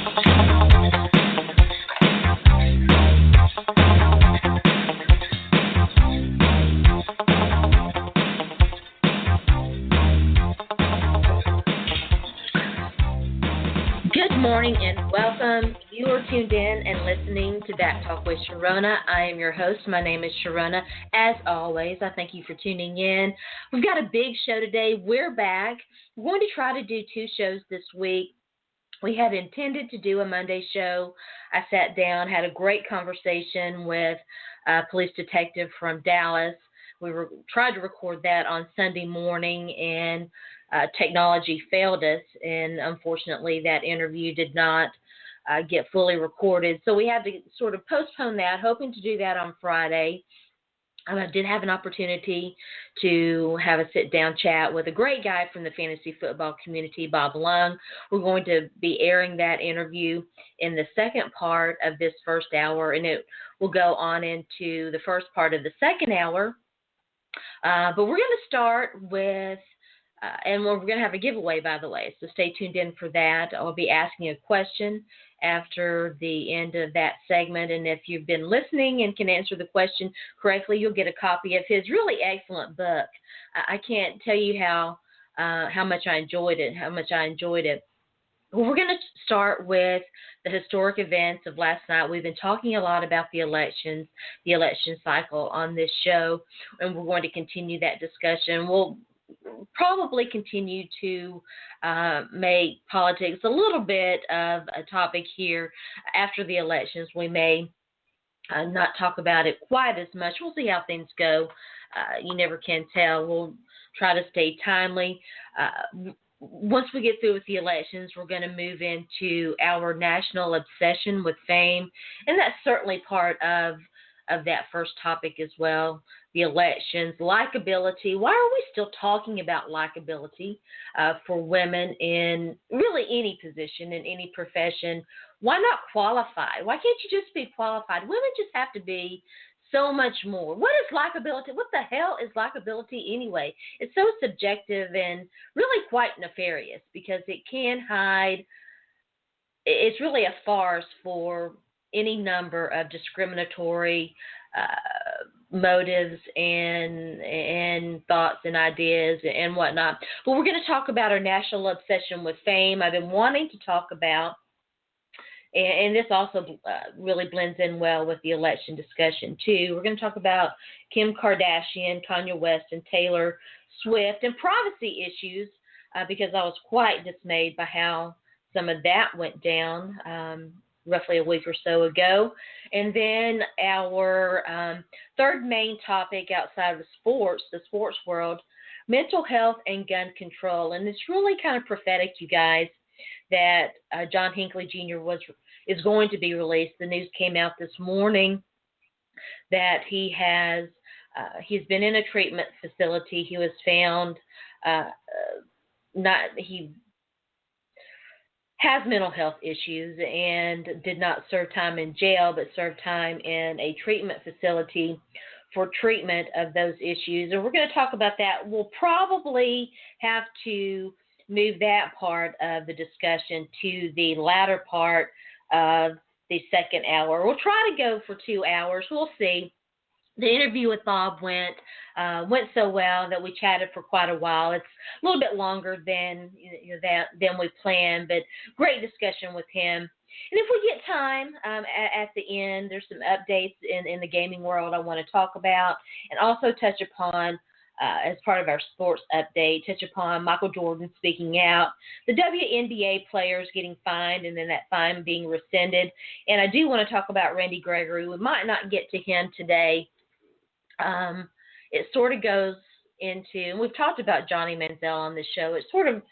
Good morning and welcome. You are tuned in and listening to Back Talk with Sharona. I am your host. My name is Sharona. As always, I thank you for tuning in. We've got a big show today. We're back. We're going to try to do 2 shows this week. We had intended to do a Monday show. I sat down, had a great conversation with a police detective from Dallas. We tried to record that on Sunday morning, and technology failed us, and unfortunately that interview did not get fully recorded. So we had to sort of postpone that, hoping to do that on Friday. I did have an opportunity to have a sit-down chat with a great guy from the fantasy football community, Bob Lung. We're going to be airing that interview in the second part of this first hour, and it will go on into the first part of the second hour. But we're going to start with and we're going to have a giveaway, by the way, so stay tuned in for that. I'll be asking a question after the end of that segment, and if you've been listening and can answer the question correctly, you'll get a copy of his really excellent book. I can't tell you how much I enjoyed it, Well, we're going to start with the historic events of last night. We've been talking a lot about the elections, the election cycle on this show, and we're going to continue that discussion. We'll probably continue to make politics a little bit of a topic here after the elections. We may not talk about it quite as much. We'll see how things go. You never can tell. We'll try to stay timely. Once we get through with the elections, we're going to move into our national obsession with fame, and that's certainly part of that first topic as well. The elections, likability. Why are we still talking about likability for women in really any position, in any profession? Why not qualify? Why can't you just be qualified? Women just have to be so much more. What is likability? What the hell is likability anyway? It's so subjective and really quite nefarious because it can hide. It's really a farce for any number of discriminatory motives and thoughts and ideas and whatnot. But we're going to talk about our national obsession with fame. I've been wanting to talk about, and this also really blends in well with the election discussion too. We're going to talk about Kim Kardashian, Kanye West, and Taylor Swift and privacy issues because I was quite dismayed by how some of that went down roughly a week or so ago. And then our third main topic outside of the sports world, mental health and gun control. And it's really kind of prophetic, you guys, that John Hinckley Jr. is going to be released. The news came out this morning that he's been in a treatment facility. He was found he has mental health issues and did not serve time in jail, but served time in a treatment facility for treatment of those issues. And we're going to talk about that. We'll probably have to move that part of the discussion to the latter part of the second hour. We'll try to go for 2 hours. We'll see. The interview with Bob went so well that we chatted for quite a while. It's a little bit longer than we planned, but great discussion with him. And if we get time at the end, there's some updates in the gaming world I want to talk about, and also touch upon, as part of our sports update, touch upon Michael Jordan speaking out, the WNBA players getting fined, and then that fine being rescinded. And I do want to talk about Randy Gregory. We might not get to him today. It sort of goes into, and we've talked about Johnny Manziel on this show. It sort of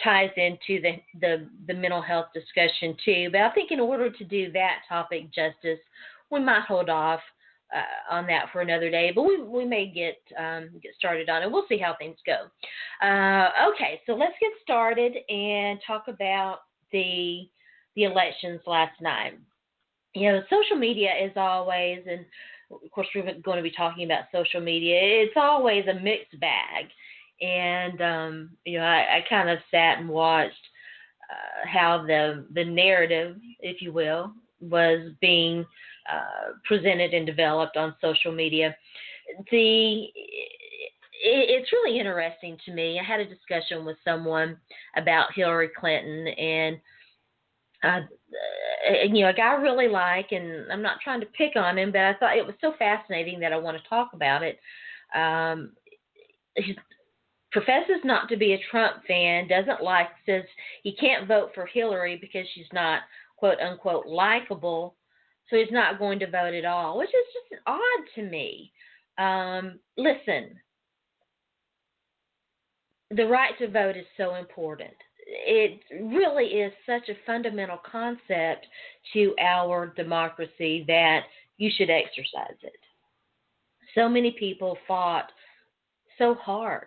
ties into the mental health discussion too. But I think in order to do that topic justice, we might hold off on that for another day. But we may get started on it. We'll see how things go. Okay, so let's get started and talk about the elections last night. Social media is always, and of course, we're going to be talking about social media. It's always a mixed bag. And, I kind of sat and watched how the narrative, if you will, was being presented and developed on social media. It's really interesting to me. I had a discussion with someone about Hillary Clinton, and uh, a guy I really like, and I'm not trying to pick on him, but I thought it was so fascinating that I want to talk about it. Um, he professes not to be a Trump fan, says he can't vote for Hillary because she's not, quote unquote, likable, so he's not going to vote at all, which is just odd to me. Listen, the right to vote is so important. It really is such a fundamental concept to our democracy that you should exercise it. So many people fought so hard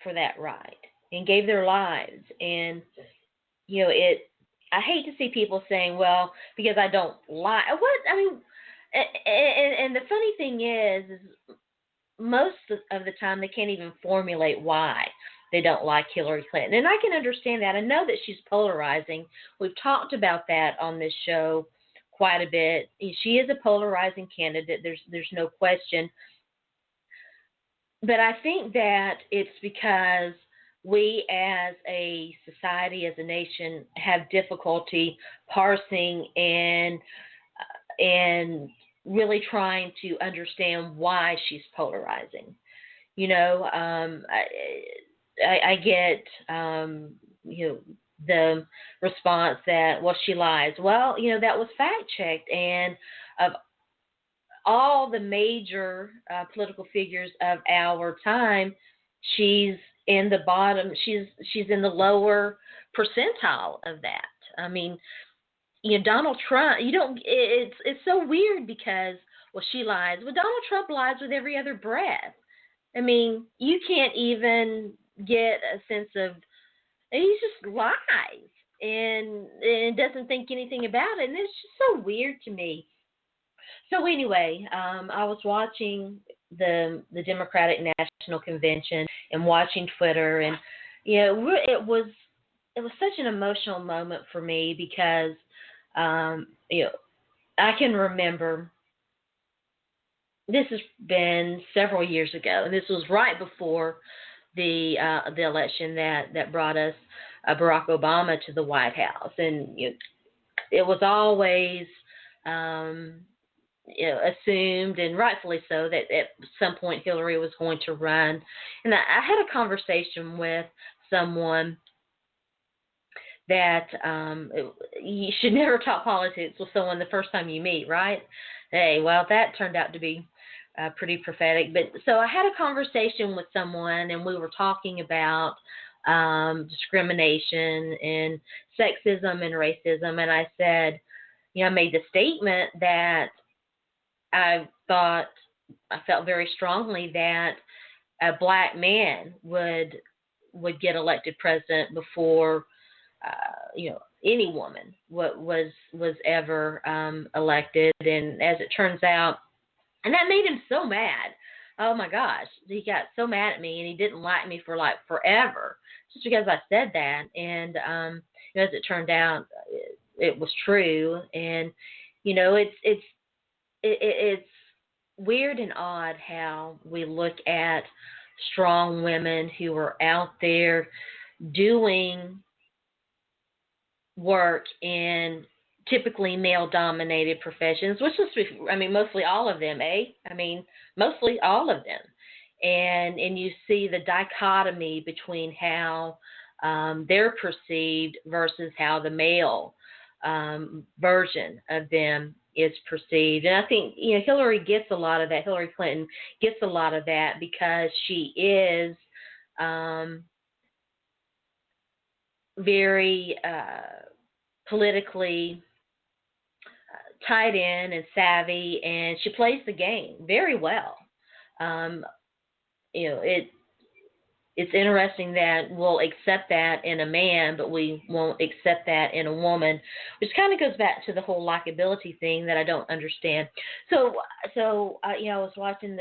for that right and gave their lives. And, I hate to see people saying, well, because I don't like, what, I mean, and the funny thing is most of the time they can't even formulate why they don't like Hillary Clinton. And I can understand that. I know that she's polarizing. We've talked about that on this show quite a bit. She is a polarizing candidate. There's no question. But I think that it's because we as a society, as a nation, have difficulty parsing and really trying to understand why she's polarizing. I get, the response that, well, she lies. Well, that was fact checked. And of all the major political figures of our time, she's in the bottom. She's in the lower percentile of that. I mean, Donald Trump. It's so weird because, well, she lies. Well, Donald Trump lies with every other breath. I mean, you can't even get a sense of, he just lies and doesn't think anything about it, and it's just so weird to me. So anyway, I was watching the Democratic National Convention and watching Twitter, and it was such an emotional moment for me because I can remember. This has been several years ago, and this was right before the election that brought us Barack Obama to the White House, and it was always assumed, and rightfully so, that at some point Hillary was going to run. And I had a conversation with someone that you should never talk politics with someone the first time you meet, right? Hey, well, that turned out to be pretty prophetic. But so I had a conversation with someone, and we were talking about discrimination and sexism and racism. And I said, I made the statement that I felt very strongly that a black man would get elected president before any woman was ever elected. And as it turns out, and that made him so mad. Oh my gosh, he got so mad at me, and he didn't like me for like forever just because I said that. And as it turned out, it was true. And it's weird and odd how we look at strong women who are out there doing work in typically male-dominated professions, which is, mostly all of them, mostly all of them. And you see the dichotomy between how they're perceived versus how the male version of them is perceived. And I think, Hillary gets a lot of that. Hillary Clinton gets a lot of that because she is very politically tied in and savvy, and she plays the game very well. It's interesting that we'll accept that in a man, but we won't accept that in a woman, which kind of goes back to the whole likability thing that I don't understand. So I was watching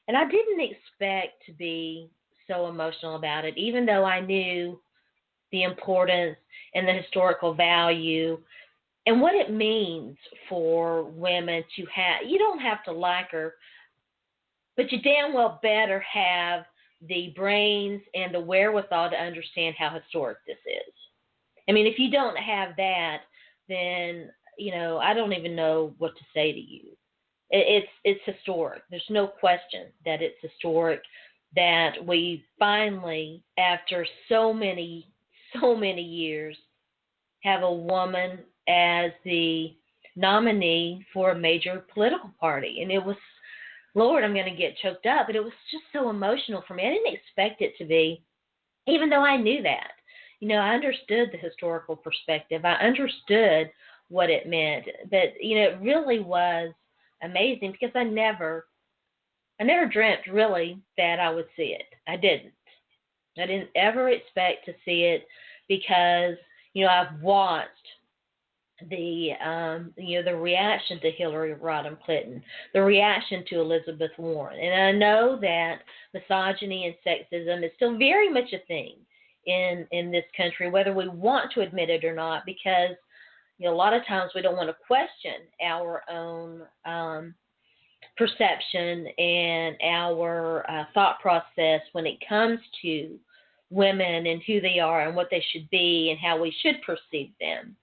and I didn't expect to be so emotional about it, even though I knew the importance and the historical value and what it means for women to have. You don't have to like her, but you damn well better have the brains and the wherewithal to understand how historic this is. I mean, if you don't have that, then, I don't even know what to say to you. It's historic. There's no question that it's historic that we finally, after so many years, have a woman as the nominee for a major political party. And it was, Lord, I'm going to get choked up, but it was just so emotional for me. I didn't expect it to be, even though I knew that. I understood the historical perspective. I understood what it meant. But, it really was amazing because I never dreamt really that I would see it. I didn't ever expect to see it because, I've watched the reaction to Hillary Rodham Clinton, the reaction to Elizabeth Warren. And I know that misogyny and sexism is still very much a thing in this country, whether we want to admit it or not, because, a lot of times we don't want to question our own perception and our thought process when it comes to women and who they are and what they should be and how we should perceive them.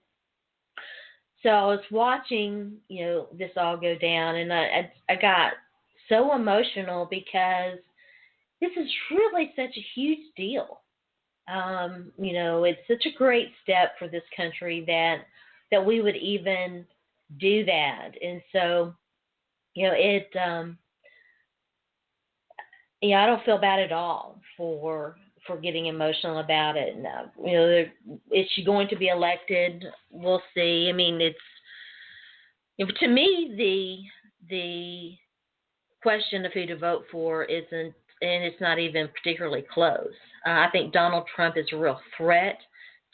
So I was watching, this all go down, and I got so emotional because this is really such a huge deal. It's such a great step for this country that we would even do that. And so, I don't feel bad at all for getting emotional about it. And, is she going to be elected? We'll see. I mean, to me, the question of who to vote for isn't, and it's not even particularly close. I think Donald Trump is a real threat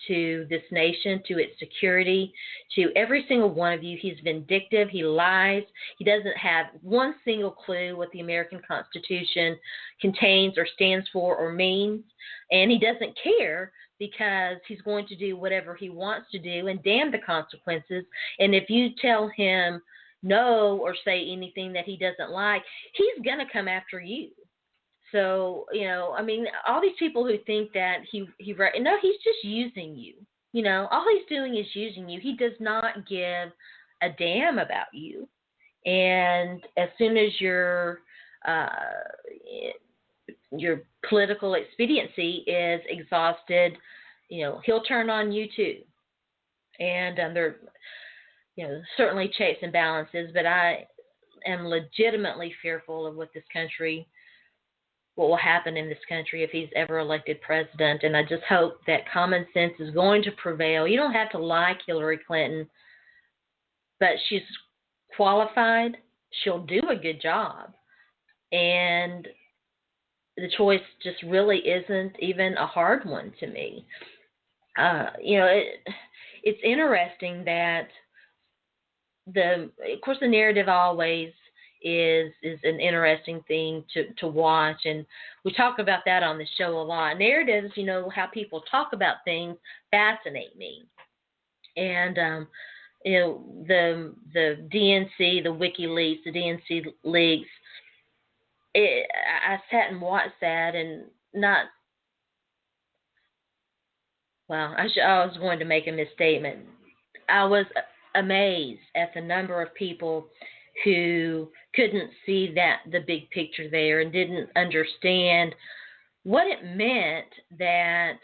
to this nation, to its security, to every single one of you. He's vindictive. He lies. He doesn't have one single clue what the American Constitution contains or stands for or means. And he doesn't care because he's going to do whatever he wants to do, and damn the consequences. And if you tell him no or say anything that he doesn't like, he's going to come after you. So, all these people who think that he's just using you. All he's doing is using you. He does not give a damn about you. And as soon as your political expediency is exhausted, he'll turn on you too. And there, certainly checks and balances, but I am legitimately fearful of what will happen in this country if he's ever elected president. And I just hope that common sense is going to prevail. You don't have to like Hillary Clinton, but she's qualified. She'll do a good job. And the choice just really isn't even a hard one to me. It's interesting that of course, the narrative always is an interesting thing to watch, and we talk about that on the show a lot. Narratives, how people talk about things, fascinate me. And the DNC, the WikiLeaks, the DNC leaks. I sat and watched that, and I was going to make a misstatement. I was amazed at the number of people who couldn't see the big picture there and didn't understand what it meant that,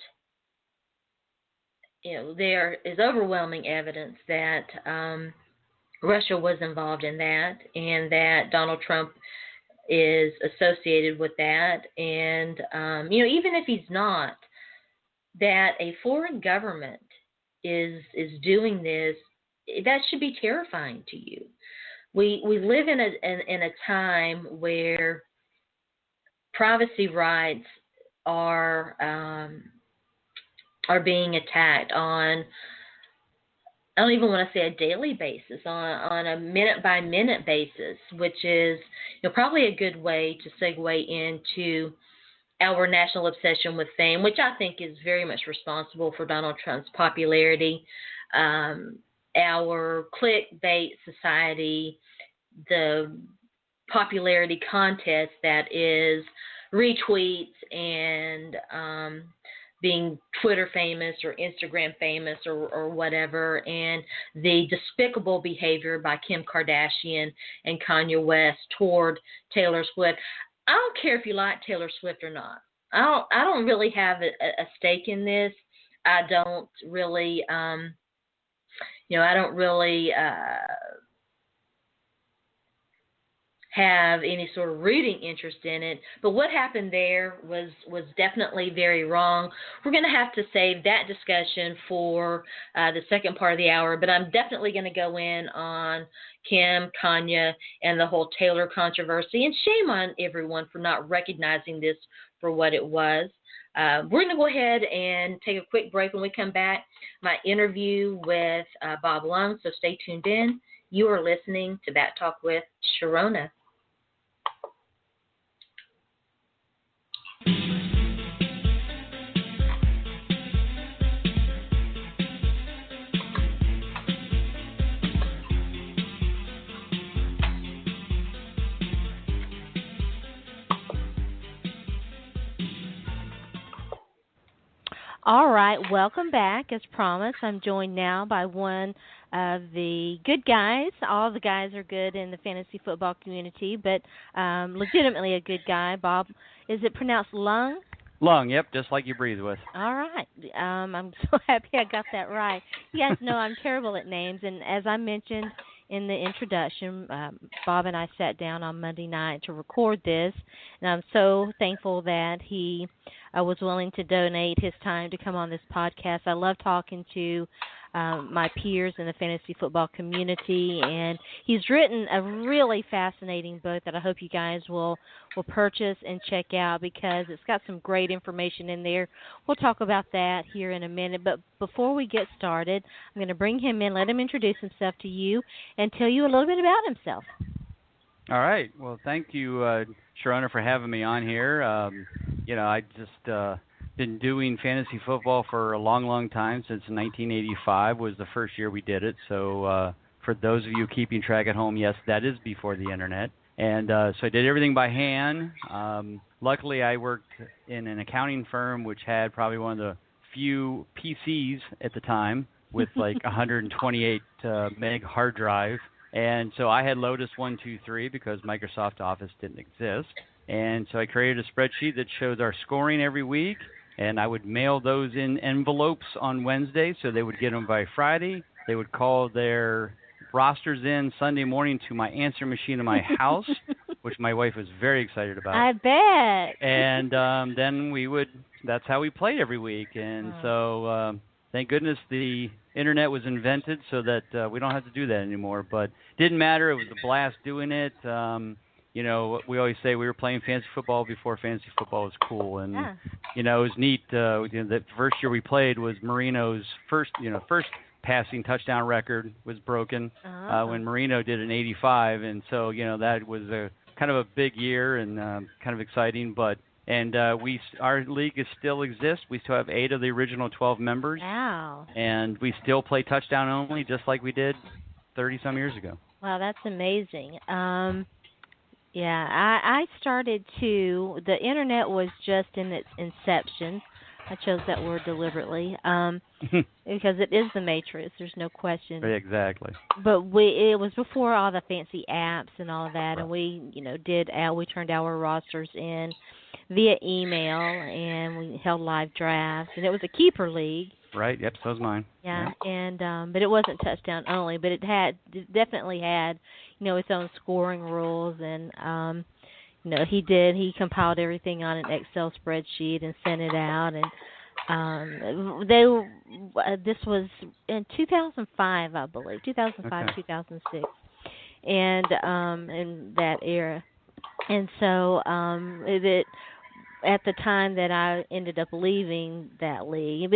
there is overwhelming evidence that Russia was involved in that, and that Donald Trump is associated with that. And, even if he's not, that a foreign government is doing this, that should be terrifying to you. We live in a time where privacy rights are being attacked on, I don't even want to say a daily basis, on a minute by minute basis, which is probably a good way to segue into our national obsession with fame, which I think is very much responsible for Donald Trump's popularity, our clickbait society, the popularity contest that is retweets and being Twitter famous or Instagram famous or whatever, and the despicable behavior by Kim Kardashian and Kanye West toward Taylor Swift. I don't care if you like Taylor Swift or not. I don't really have a stake in this. I don't really, I don't really have any sort of rooting interest in it. But what happened there was definitely very wrong. We're going to have to save that discussion for the second part of the hour, but I'm definitely going to go in on Kim, Kanye, and the whole Taylor controversy, and shame on everyone for not recognizing this for what it was. We're going to go ahead and take a quick break. When we come back, my interview with Bob Lung, so stay tuned in. You are listening to Back Talk with Sharona. All right, welcome back. As promised, I'm joined now by one of the good guys. All the guys are good in the fantasy football community, but legitimately a good guy. Bob, is it pronounced Lung? Lung, yep, just like you breathe with. All right. I'm so happy I got that right. You guys know I'm terrible at names, and as I mentioned in the introduction, Bob and I sat down on Monday night to record this, and I'm so thankful that he was willing to donate his time to come on this podcast. I love talking to my peers in the fantasy football community, and he's written a really fascinating book that I hope you guys will purchase and check out because it's got some great information in there. We'll talk about that here in a minute, but before we get started, I'm going to bring him in, let him introduce himself to you, and tell you a little bit about himself. All right. Well, thank you, Sharona, for having me on here. I just been doing fantasy football for a long, long time. Since 1985 was the first year we did it. So for those of you keeping track at home, yes, that is before the internet. And so I did everything by hand. Luckily, I worked in an accounting firm which had probably one of the few PCs at the time with like 128 meg hard drive. And so I had Lotus 123 because Microsoft Office didn't exist. And so I created a spreadsheet that shows our scoring every week. And I would mail those in envelopes on Wednesday, so they would get them by Friday. They would call their rosters in Sunday morning to my answer machine in my house, which my wife was very excited about. I bet. And then that's how we played every week. And so thank goodness the internet was invented so that we don't have to do that anymore. But didn't matter. It was a blast doing it. We always say we were playing fantasy football before fantasy football was cool. And, it was neat. The first year we played was Marino's first passing touchdown record was broken when Marino did an 85. And so, that was a kind of a big year and kind of exciting. But our league still exists. We still have 8 of the original 12 members. Wow. And we still play touchdown only just like we did 30-some years ago. Wow, that's amazing. Yeah, I started the internet was just in its inception. I chose that word deliberately because it is the matrix. There's no question. Exactly. But it was before all the fancy apps and all of that, right. And we turned our rosters in via email, and we held live drafts, and it was a keeper league. Right. Yep. So was mine. Yeah. And but it wasn't touchdown only, but it definitely had its own scoring rules, and he compiled everything on an Excel spreadsheet and sent it out, and this was in 2005, I believe, 2005, okay. 2006, and in that era, and so at the time that I ended up leaving that league,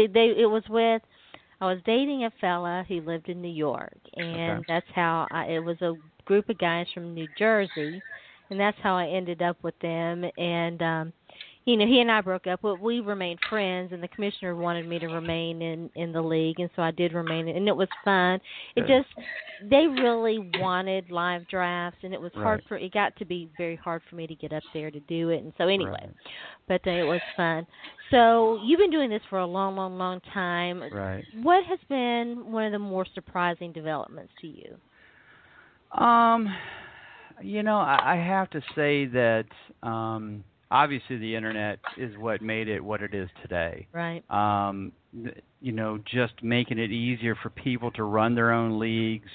I was dating a fella who lived in New York, and okay. That's how it was a group of guys from New Jersey, and that's how I ended up with them. And he and I broke up, but we remained friends, and the commissioner wanted me to remain in the league, and so I did remain, and it was fun. It Good. just they really wanted live drafts, and it was hard Right. for it got to be very hard for me to get up there to do it, and so anyway, Right. but it was fun. So you've been doing this for a long, long, long time. Right. What has been one of the more surprising developments to you? Um, I have to say that obviously the internet is what made it what it is today. Right. Just making it easier for people to run their own leagues.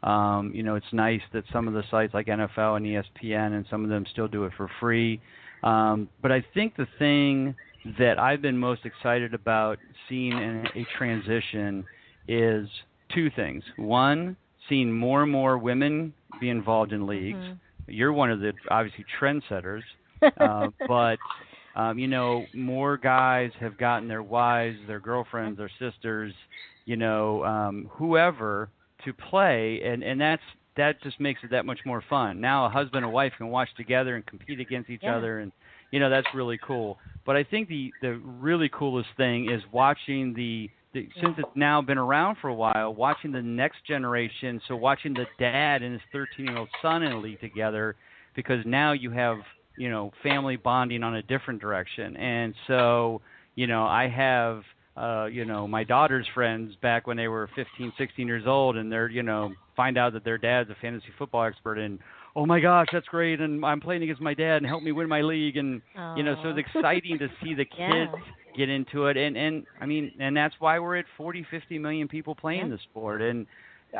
It's nice that some of the sites like NFL and ESPN and some of them still do it for free. But I think the thing that I've been most excited about seeing in a transition is two things. One, seeing more and more women be involved in leagues. Mm-hmm. You're one of the obviously trendsetters, but more guys have gotten their wives, their girlfriends, their sisters, whoever to play, and that just makes it that much more fun. Now a husband and wife can watch together and compete against each other, and that's really cool. But I think the really coolest thing is watching since it's now been around for a while, watching the next generation, so watching the dad and his 13-year-old son in a league together, because now you have, family bonding on a different direction. And so, I have, my daughter's friends back when they were 15, 16 years old, and they're, find out that their dad's a fantasy football expert, and, oh my gosh, that's great, and I'm playing against my dad, and help me win my league, and, so it's exciting to see the kids get into it, and I mean, and that's why we're at 40, 50 million people playing the sport, and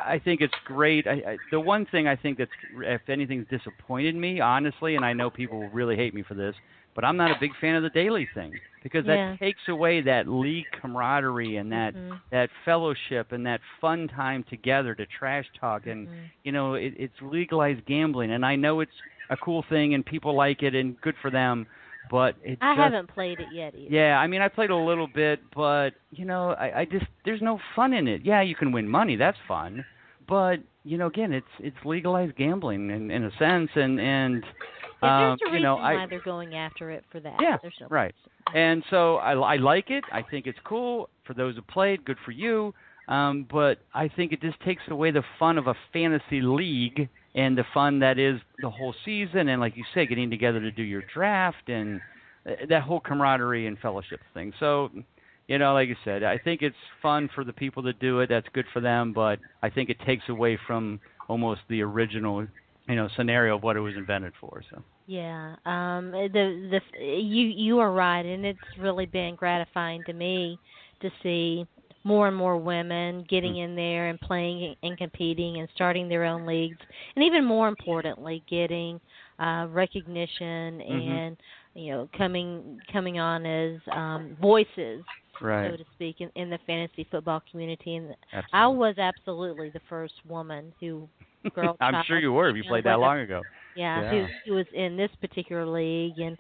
I think it's great. The one thing I think that's, if anything's disappointed me, honestly, and I know people will really hate me for this, but I'm not a big fan of the daily thing, because that takes away that league camaraderie and that fellowship and that fun time together to trash talk, and it's legalized gambling, and I know it's a cool thing and people like it and good for them. But I haven't played it yet either. Yeah, I mean, I played a little bit, but, I just, there's no fun in it. Yeah, you can win money. That's fun. But, again, it's legalized gambling in a sense. And there's a reason why they're going after it for that. Yeah, there's no right. And so I like it. I think it's cool. For those who played, good for you. But I think it just takes away the fun of a fantasy league and the fun that is the whole season, and like you say, getting together to do your draft and that whole camaraderie and fellowship thing. So, like you said, I think it's fun for the people that do it. That's good for them, but I think it takes away from almost the original, scenario of what it was invented for. So. Yeah, you are right, and it's really been gratifying to me to see more and more women getting in there and playing and competing and starting their own leagues, and even more importantly, getting recognition and coming on as voices, right, so to speak, in the fantasy football community. And absolutely. I was absolutely the first woman who. I'm sure you were if you played that long ago. Yeah, who was in this particular league, and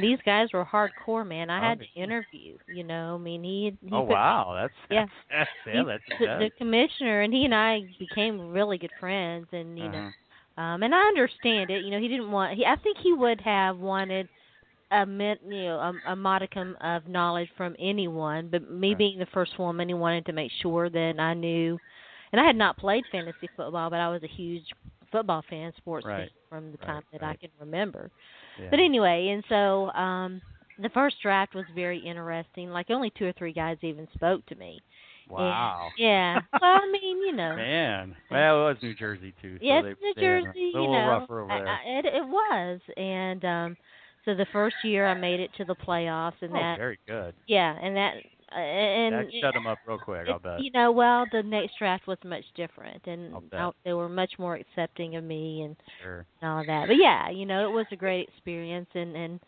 these guys were hardcore, man. I had to interview, I mean, he wow, that's the commissioner, and he and I became really good friends, and and I understand it. He didn't want. I think he would have wanted a modicum of knowledge from anyone, but me being the first woman, he wanted to make sure that I knew. And I had not played fantasy football, but I was a huge football fan, sports fan from the time that I can remember. Yeah. But anyway, and so the first draft was very interesting. Like only 2 or 3 guys even spoke to me. Wow. And, yeah. Well, I mean, Man. Well, it was New Jersey too. So yeah, it's New Jersey. A little rougher over there. It was, and so the first year I made it to the playoffs, and that. Very good. Yeah, and that. And that shut them up real quick, I'll bet. Well, the next draft was much different, and they were much more accepting of me and all of that. But yeah, it was a great experience, and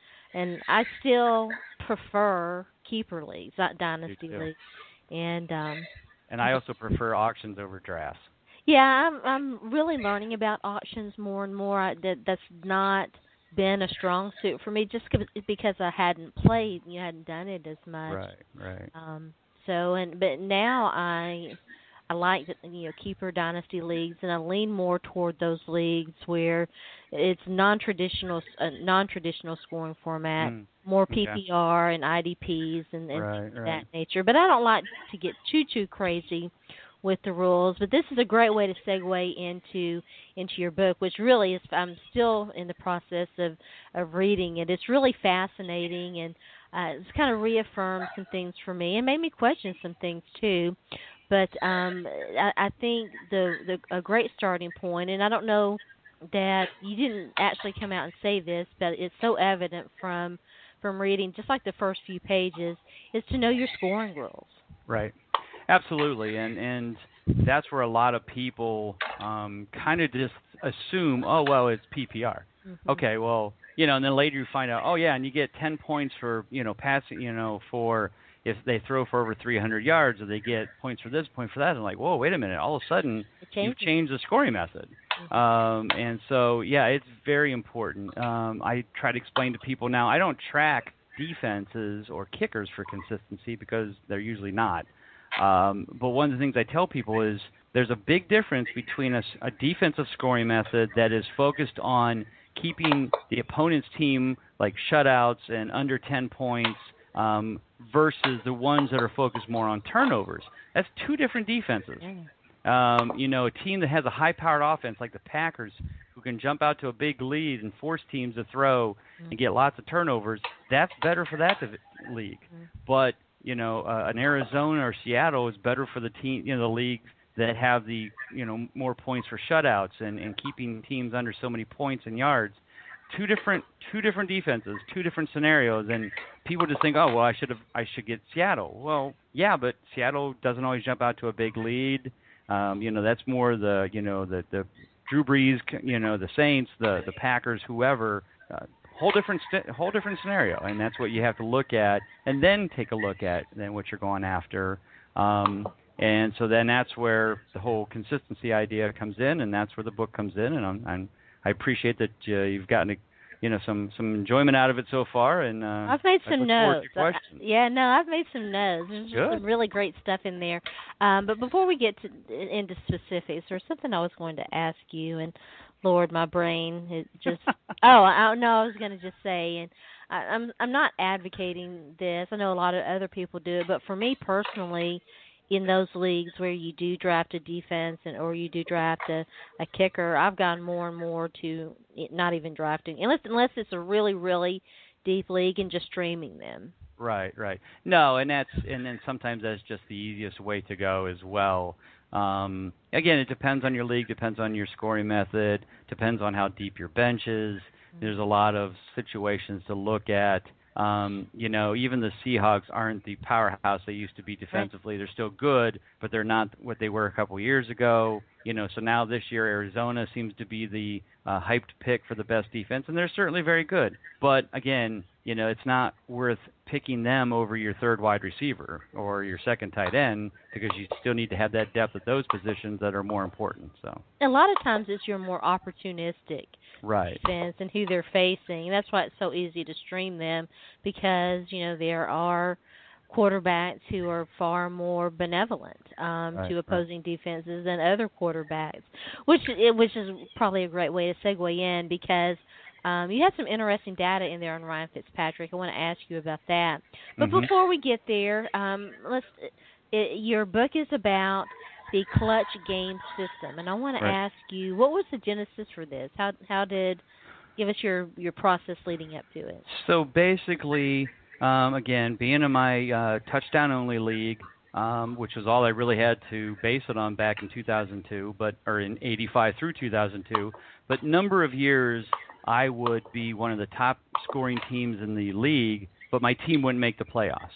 I still prefer keeper leagues, not dynasty leagues, and I also prefer auctions over drafts. Yeah, I'm really learning about auctions more and more. That's not been a strong suit for me just because I hadn't played, hadn't done it as much. Right. But now I like keeper dynasty leagues, and I lean more toward those leagues where it's non-traditional scoring format, more Okay. PPR and IDPs and Right, things of right. that nature. But I don't like to get too crazy with the rules. But this is a great way to segue into your book, which really is, I'm still in the process of reading it. It's really fascinating, and it's kind of reaffirmed some things for me and made me question some things too. But I think a great starting point, and I don't know that you didn't actually come out and say this, but it's so evident from reading just like the first few pages, is to know your scoring rules. Right. Absolutely. And that's where a lot of people kind of just assume, oh, well, it's PPR. Okay, well, and then later you find out, oh, yeah, and you get 10 points for, passing, for if they throw for over 300 yards, or they get points for this, point for that. And like, whoa, wait a minute. All of a sudden, you've changed the scoring method. And so, yeah, it's very important. I try to explain to people now, I don't track defenses or kickers for consistency because they're usually not. But one of the things I tell people is there's a big difference between a defensive scoring method that is focused on keeping the opponent's team like shutouts and under 10 points versus the ones that are focused more on turnovers. That's two different defenses. A team that has a high-powered offense like the Packers, who can jump out to a big lead and force teams to throw and get lots of turnovers, that's better for that league. But an Arizona or Seattle is better for the team, the league that have the, more points for shutouts and keeping teams under so many points and yards. Two different defenses, two different scenarios, and people just think, oh, well, I should get Seattle. Well, yeah, but Seattle doesn't always jump out to a big lead. That's more the Drew Brees, the Saints, the Packers, whoever. Whole different scenario, and that's what you have to look at, and then take a look at then what you're going after, and so then that's where the whole consistency idea comes in, and that's where the book comes in, and I appreciate that you've gotten some enjoyment out of it so far, and I've made some notes. I've made some notes. There's some really great stuff in there. But before we get into specifics, there's something I was going to ask you, and Lord, my brain it just. I was going to just say, and I'm not advocating this. I know a lot of other people do it, but for me personally, in those leagues where you do draft a defense or you do draft a kicker, I've gone more and more to not even drafting, unless it's a really, really deep league, and just streaming them. Right. No, and then sometimes that's just the easiest way to go as well. Again, it depends on your league, depends on your scoring method, depends on how deep your bench is. There's a lot of situations to look at. Even the Seahawks aren't the powerhouse they used to be defensively. They're still good, but they're not what they were a couple of years ago. So now this year Arizona seems to be the hyped pick for the best defense, and they're certainly very good. But again, it's not worth picking them over your third wide receiver or your second tight end, because you still need to have that depth at those positions that are more important. So a lot of times it's your more opportunistic defense and who they're facing. That's why it's so easy to stream them, because there are quarterbacks who are far more benevolent to opposing defenses than other quarterbacks, which is probably a great way to segue in, because you had some interesting data in there on Ryan Fitzpatrick. I want to ask you about that. But before we get there, your book is about the clutch game system, and I want to ask you, what was the genesis for this? How did give us your process leading up to it? So basically, again, being in my touchdown-only league, which was all I really had to base it on back in 2002, or in 85 through 2002, but number of years I would be one of the top scoring teams in the league, but my team wouldn't make the playoffs.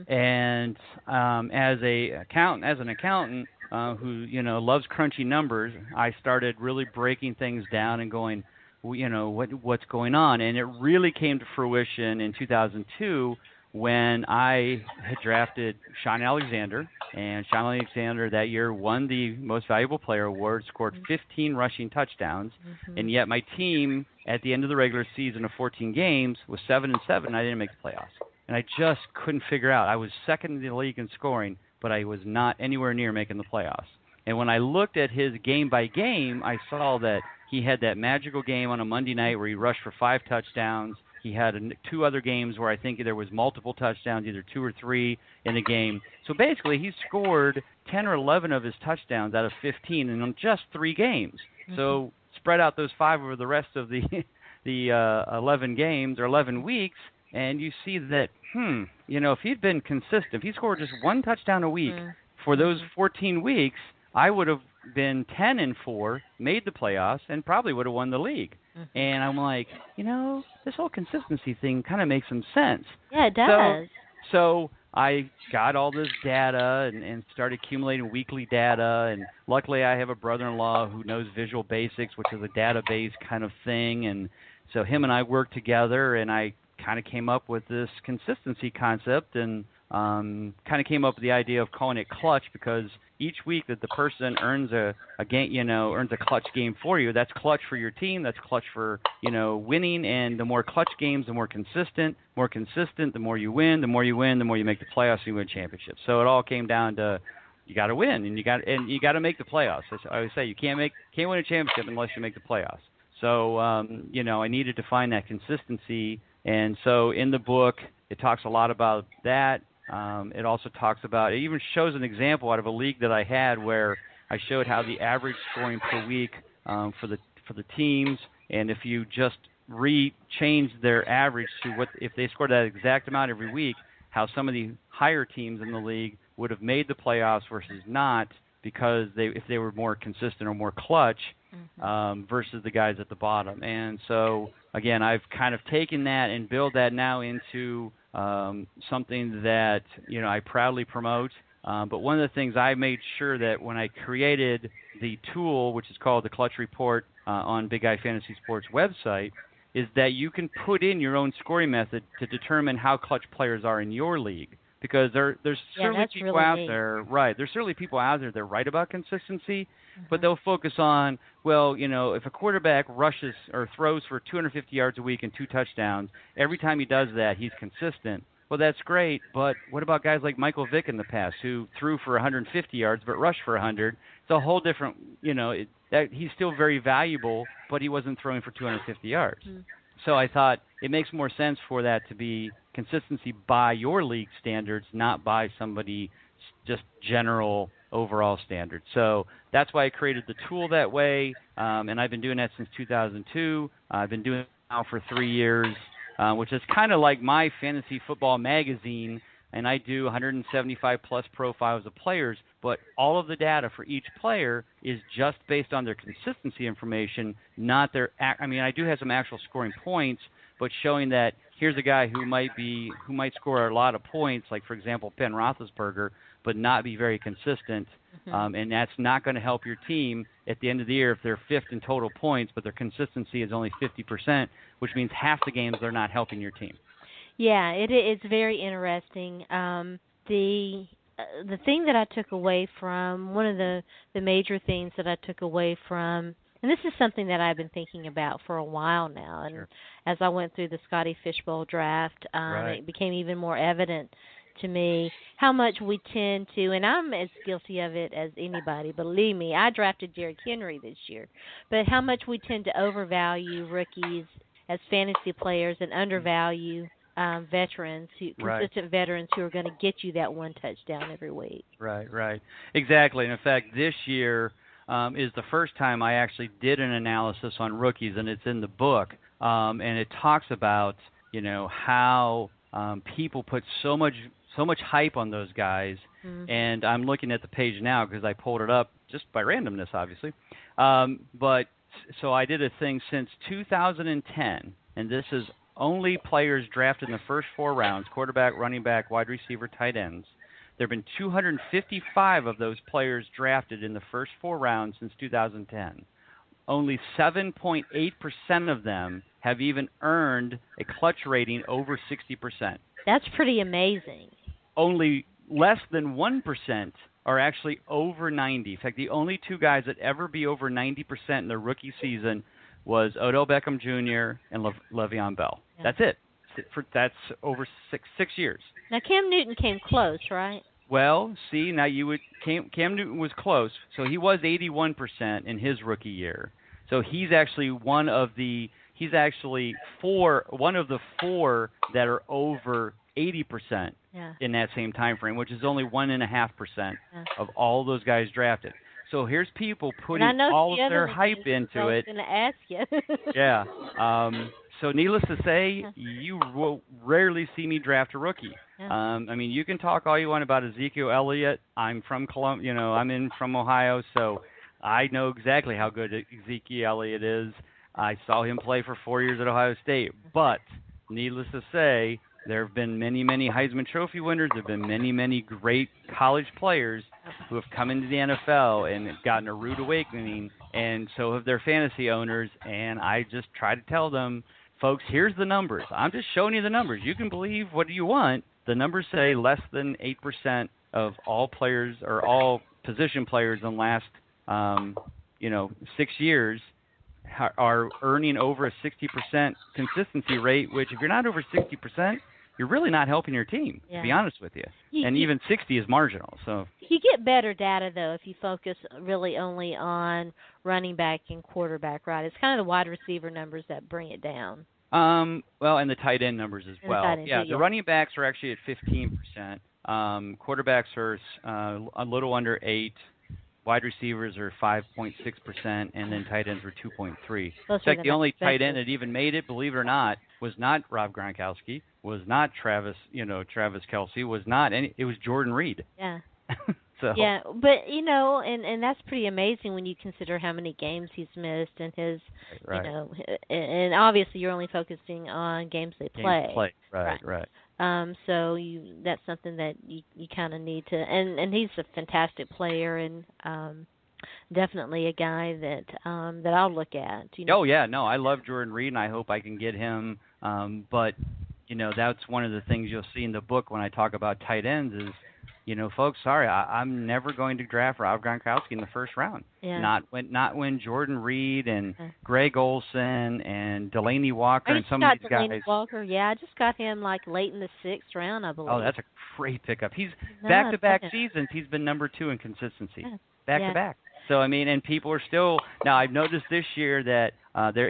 And as an accountant who loves crunchy numbers, I started really breaking things down and going, what's going on, and it really came to fruition in 2002 when I had drafted Sean Alexander, and Sean Alexander that year won the Most Valuable Player award, scored 15 rushing touchdowns, and yet my team at the end of the regular season of 14 games was 7-7. I didn't make the playoffs, and I just couldn't figure out. I was second in the league in scoring, but I was not anywhere near making the playoffs. And when I looked at his game by game, I saw that he had that magical game on a Monday night where he rushed for 5 touchdowns. He had 2 other games where I think there was multiple touchdowns, either 2 or 3 in a game. So basically, he scored 10 or 11 of his touchdowns out of 15 in just 3 games. Mm-hmm. So spread out those 5 over the rest of the 11 games or 11 weeks, and you see that, if he'd been consistent, if he scored just 1 touchdown a week for those 14 weeks, I would have been 10-4, made the playoffs, and probably would have won the league. Mm-hmm. And I'm like, this whole consistency thing kind of makes some sense. Yeah, it does. So I got all this data and started accumulating weekly data. And luckily I have a brother-in-law who knows Visual Basics, which is a database kind of thing. And so him and I worked together, and I kind of came up with this consistency concept and kind of came up with the idea of calling it clutch, because each week that the person earns a game, earns a clutch game for you, that's clutch for your team, that's clutch for, winning. And the more clutch games, the more consistent, the more you win, the more you make the playoffs, and you win championships. So it all came down to you got to win, and you got to make the playoffs. As I always say, you can't win a championship unless you make the playoffs. So I needed to find that consistency, and so in the book it talks a lot about that. It also talks about, it even shows an example out of a league that I had where I showed how the average scoring per week for the teams, and if you just change their average to what if they scored that exact amount every week, how some of the higher teams in the league would have made the playoffs versus not, because if they were more consistent or more clutch versus the guys at the bottom. And so again, I've kind of taken that and built that now into something that I proudly promote. But one of the things I made sure that when I created the tool, which is called the Clutch Report on Big Guy Fantasy Sports website, is that you can put in your own scoring method to determine how clutch players are in your league. Because there's certainly people really out neat. there, right? There's certainly people out there that write about consistency, but they'll focus on, if a quarterback rushes or throws for 250 yards a week and 2 touchdowns, every time he does that, he's consistent. Well, that's great, but what about guys like Michael Vick in the past who threw for 150 yards but rushed for 100? It's a whole different, he's still very valuable, but he wasn't throwing for 250 yards. So I thought it makes more sense for that to be consistency by your league standards, not by somebody just general overall standards. So that's why I created the tool that way, and I've been doing that since 2002. I've been doing it now for 3 years, which is kind of like my fantasy football magazine, and I do 175-plus profiles of players, but all of the data for each player is just based on their consistency information, not their I do have some actual scoring points, but showing that here's a guy who might score a lot of points, like, for example, Ben Roethlisberger, but not be very consistent, and that's not going to help your team at the end of the year if they're 5th in total points, but their consistency is only 50%, which means half the games they're not helping your team. Yeah, it's very interesting. The thing that I took away from, one of the major things that I took away from, and this is something that I've been thinking about for a while now, and as I went through the Scotty Fishbowl draft, it became even more evident to me how much we tend to, and I'm as guilty of it as anybody, believe me, I drafted Derrick Henry this year, but how much we tend to overvalue rookies as fantasy players and undervalue veterans, consistent veterans who are going to get you that 1 touchdown every week. Right. Exactly. And in fact, this year is the first time I actually did an analysis on rookies, and it's in the book. And it talks about, how people put so much hype on those guys. And I'm looking at the page now because I pulled it up just by randomness, obviously. But so I did a thing since 2010, and this is only players drafted in the first 4 rounds: quarterback, running back, wide receiver, tight ends. There have been 255 of those players drafted in the first 4 rounds since 2010. Only 7.8% of them have even earned a clutch rating over 60%. That's pretty amazing. Only less than 1% are actually over 90. In fact, the only 2 guys that ever be over 90% in their rookie season was Odell Beckham Jr. and Le'Veon Bell. Yeah. That's it. That's over six years. Now, Cam Newton came close, right? Well, see, now Cam Newton was close, so he was 81% in his rookie year. So he's actually one of the four that are over 80% Yeah. in that same time frame, which is only 1.5% Yeah. of all those guys drafted. So here's people And I putting know all the of other their one hype is, I into was it. going to ask you. Yeah. So needless to say, you will rarely see me draft a rookie. Yeah. I mean, you can talk all you want about Ezekiel Elliott. I'm from I'm from Ohio, so I know exactly how good Ezekiel Elliott is. I saw him play for 4 years at Ohio State. But needless to say, there have been many, many Heisman Trophy winners. There have been many, many great college players who have come into the NFL and gotten a rude awakening, and so have their fantasy owners. And I just try to tell them, folks, here's the numbers. I'm just showing you the numbers. You can believe what you want. The numbers say less than 8% of all players or all position players in the last, 6 years are earning over a 60% consistency rate, which if you're not over 60%, you're really not helping your team, to be honest with you. And even 60 is marginal. So you get better data, though, if you focus really only on running back and quarterback, right? It's kind of the wide receiver numbers that bring it down. Well, and the tight end numbers as well. The running backs are actually at 15%. Quarterbacks are a little under 8%. Wide receivers are 5.6%, and then tight ends were 2.3%. In fact, the only tight end that even made it, believe it or not, was not Rob Gronkowski, was not Travis Kelce, was not any. It was Jordan Reed. Yeah. So. Yeah, but and that's pretty amazing when you consider how many games he's missed and his, right. And obviously you're only focusing on games they play. Right. So that's something that you kind of need to, and he's a fantastic player and definitely a guy that I'll look at. Oh yeah, no, I love Jordan Reed and I hope I can get him. But that's one of the things you'll see in the book when I talk about tight ends is. Folks, sorry, I'm never going to draft Rob Gronkowski in the first round. Yeah. Not when Jordan Reed and Greg Olsen and Delaney Walker and some of these guys. Delaney Walker, yeah, I just got him like late in the 6th round, I believe. Oh, that's a great pickup. He's back-to-back seasons. He's been number 2 in consistency, back-to-back. So I mean, and people are still now. I've noticed this year that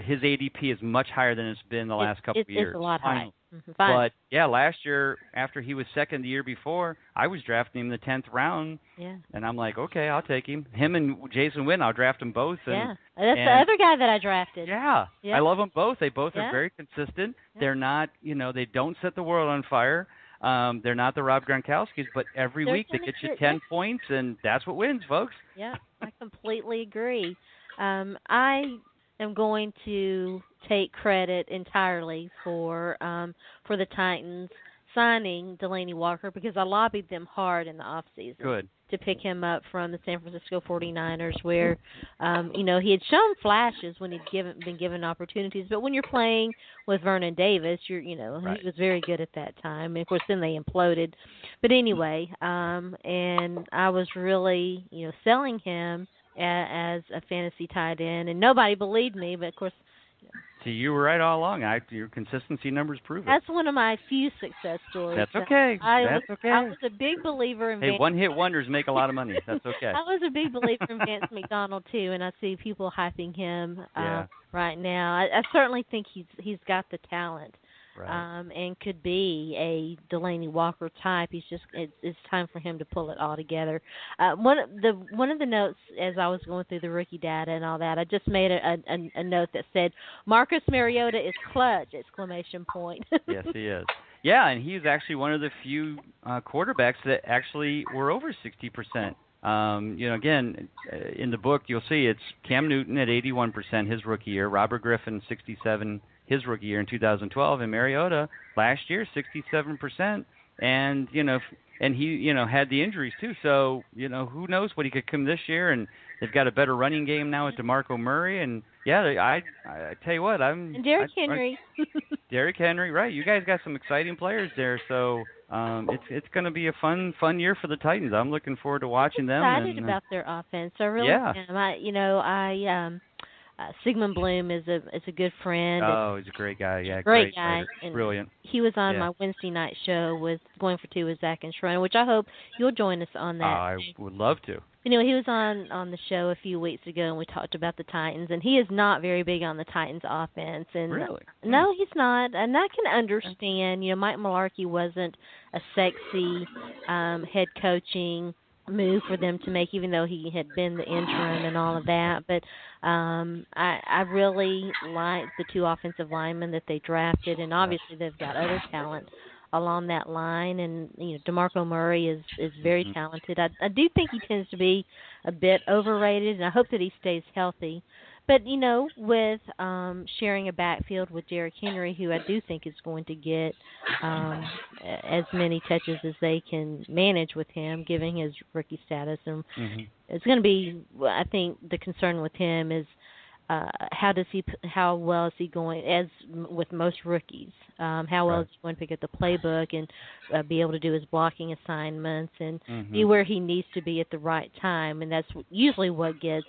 his ADP is much higher than it's been the last couple of years. It's a lot high. But yeah, last year after he was second the year before, I was drafting him in the 10th round. Yeah. And I'm like, okay, I'll take him. Him and Jason Witten, I'll draft them both. That's the other guy that I drafted. Yeah. I love them both. They both are very consistent. Yeah. They're not, they don't set the world on fire. They're not the Rob Gronkowskis, but every week they get you 10 points, and that's what wins, folks. Yeah, I completely agree. I am going to take credit entirely for the Titans signing Delaney Walker because I lobbied them hard in the offseason. Good. To pick him up from the San Francisco 49ers where, he had shown flashes when he'd been given opportunities. But when you're playing with Vernon Davis, he was very good at that time. And, of course, then they imploded. But anyway, and I was really, selling him as a fantasy tight end. And nobody believed me, but, of course, See, you were right all along. Your consistency numbers prove it. That's one of my few success stories. That's okay. I was a big believer in Hey, one-hit wonders make a lot of money. That's okay. I was a big believer in Vance McDonald, too, and I see people hyping him right now. I certainly think he's got the talent. Right. And could be a Delaney Walker type. It's time for him to pull it all together. One of the notes as I was going through the rookie data and all that, I just made a note that said Marcus Mariota is clutch! ! Yes, he is. Yeah, and he's actually one of the few quarterbacks that actually were over 60%. Again, in the book you'll see it's Cam Newton at 81% his rookie year, Robert Griffin 67% his rookie year in 2012, and Mariota last year 67%, and and he had the injuries too. So who knows what he could come this year, and they've got a better running game now with DeMarco Murray, and I tell you what, and Derrick Henry. Derrick Henry, right? You guys got some exciting players there, so it's going to be a fun year for the Titans. I'm looking forward to watching them. I'm excited about their offense. I really am. Sigmund Bloom is a good friend. Oh, he's a great guy. Yeah, Great great guy. writer. And Brilliant. he was on Yeah. my Wednesday night show with Going for Two with Zach and Sharona, which I hope you'll join us on that. I would love to. Anyway, he was on the show a few weeks ago, and we talked about the Titans. And he is not very big on the Titans offense. And Really? no, he's not. And I can understand. Mike Mularkey wasn't a sexy head coaching move for them to make, even though he had been the interim and all of that. But I really like the two offensive linemen that they drafted, and obviously they've got other talent along that line. And DeMarco Murray is very talented. I do think he tends to be a bit overrated, and I hope that he stays healthy. But with sharing a backfield with Derrick Henry, who I do think is going to get as many touches as they can manage with him, given his rookie status, and it's going to be. I think the concern with him is how well is he going, as with most rookies, how well is he going to pick up the playbook and be able to do his blocking assignments and be where he needs to be at the right time, and that's usually what gets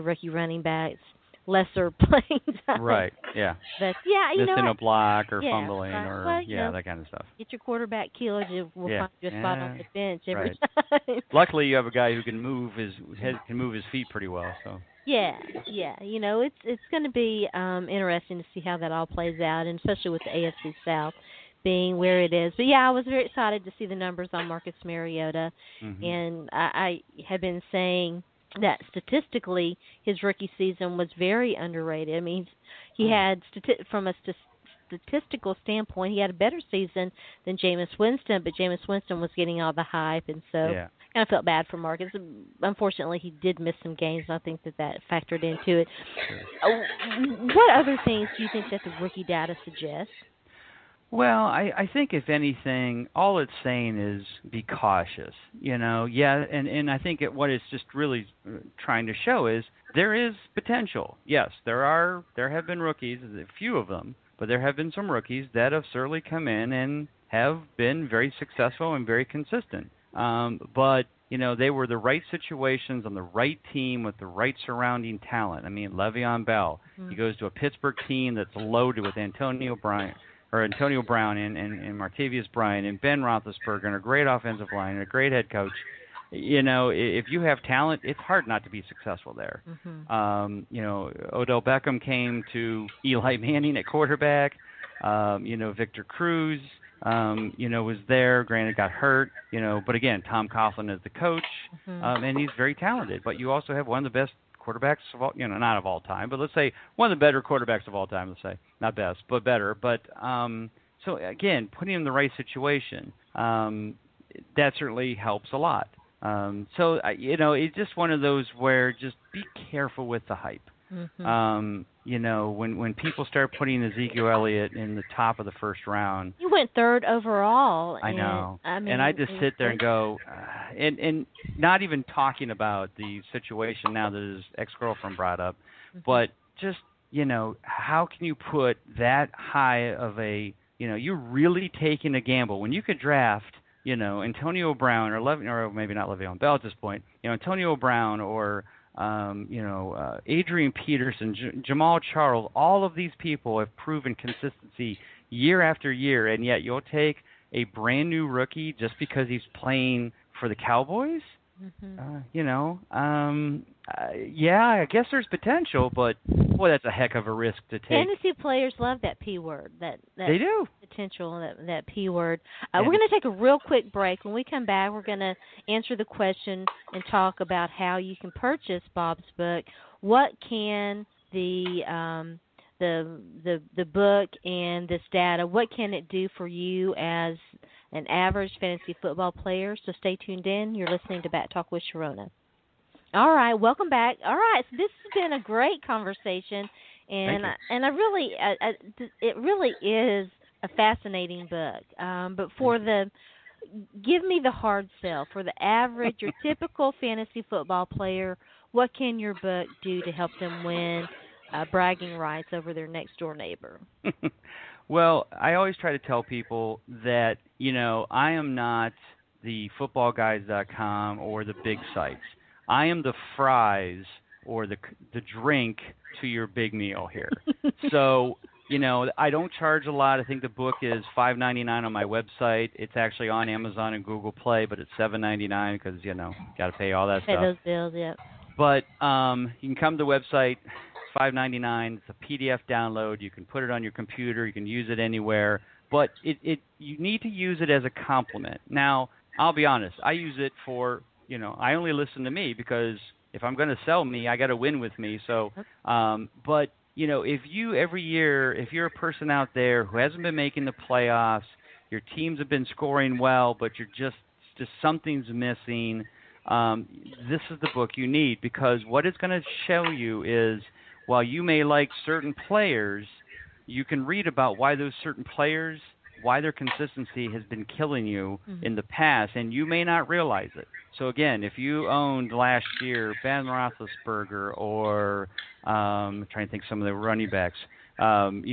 rookie running backs lesser playing time. Right. Yeah. But missing a block or yeah, fumbling or that kind of stuff. Get your quarterback killed. We'll find you a spot on the bench every time. Luckily, you have a guy who can move his feet pretty well. So. Yeah. It's going to be interesting to see how that all plays out, and especially with the AFC South being where it is. But I was very excited to see the numbers on Marcus Mariota, and I have been saying that statistically his rookie season was very underrated. I mean, he had from a statistical standpoint, he had a better season than Jameis Winston, but Jameis Winston was getting all the hype, and so kind of felt bad for Marcus. Unfortunately, he did miss some games, and I think that factored into it. What other things do you think that the rookie data suggests? Well, I think if anything, all it's saying is be cautious. And I think what it's just really trying to show is there is potential. Yes, there have been rookies, a few of them, but there have been some rookies that have certainly come in and have been very successful and very consistent. But they were the right situations on the right team with the right surrounding talent. I mean, Le'Veon Bell, he goes to a Pittsburgh team that's loaded with Antonio Brown and Martavius Bryant and Ben Roethlisberger and a great offensive line and a great head coach. If you have talent, it's hard not to be successful there. Odell Beckham came to Eli Manning at quarterback. Victor Cruz, was there. Granted, got hurt. But again, Tom Coughlin is the coach, and he's very talented. But you also have one of the best quarterbacks of all, not of all time, but let's say one of the better quarterbacks of all time. Let's say not best, but better. But so again, putting him in the right situation, that certainly helps a lot. So it's just one of those where just be careful with the hype. When people start putting Ezekiel Elliott in the top of the first round, he went third overall. I know, and I just sit there and go, and not even talking about the situation now that his ex-girlfriend brought up, but just how can you put that high of a, you're really taking a gamble when you could draft, Antonio Brown or maybe not Le'Veon Bell at this point, Antonio Brown or Adrian Peterson, Jamal Charles, all of these people have proven consistency year after year, and yet you'll take a brand new rookie just because he's playing for the Cowboys? I guess there's potential, but boy, that's a heck of a risk to take. Fantasy players love that P word, that they do. Potential, that P word. We're going to take a real quick break. When we come back, we're going to answer the question and talk about how you can purchase Bob's book. What can the book and this data, what can it do for you as an average fantasy football player? So stay tuned in. You're listening to Bat Talk with Sharona. All right, welcome back. All right, so this has been a great conversation, and it really is a fascinating book. But give me the hard sell for the average, your typical fantasy football player. What can your book do to help them win bragging rights over their next door neighbor? Well, I always try to tell people that I am not the footballguys.com or the big sites. I am the fries or the drink to your big meal here. So, I don't charge a lot. I think the book is $5.99 on my website. It's actually on Amazon and Google Play, but it's $7.99 because got to pay all that Pay stuff. those bills, yeah. But you can come to the website. It's $5.99. It's a PDF download. You can put it on your computer. You can use it anywhere. But you need to use it as a complement. Now, I'll be honest. I use it for I only listen to me because if I'm going to sell me, I got to win with me. So, but if you every year, if you're a person out there who hasn't been making the playoffs, your teams have been scoring well, but you're just something's missing. This is the book you need, because what it's going to show you is, while you may like certain players, you can read about why those certain players, why their consistency has been killing you in the past, and you may not realize it. So again, if you owned last year Ben Roethlisberger, or I'm trying to think some of the running backs, wide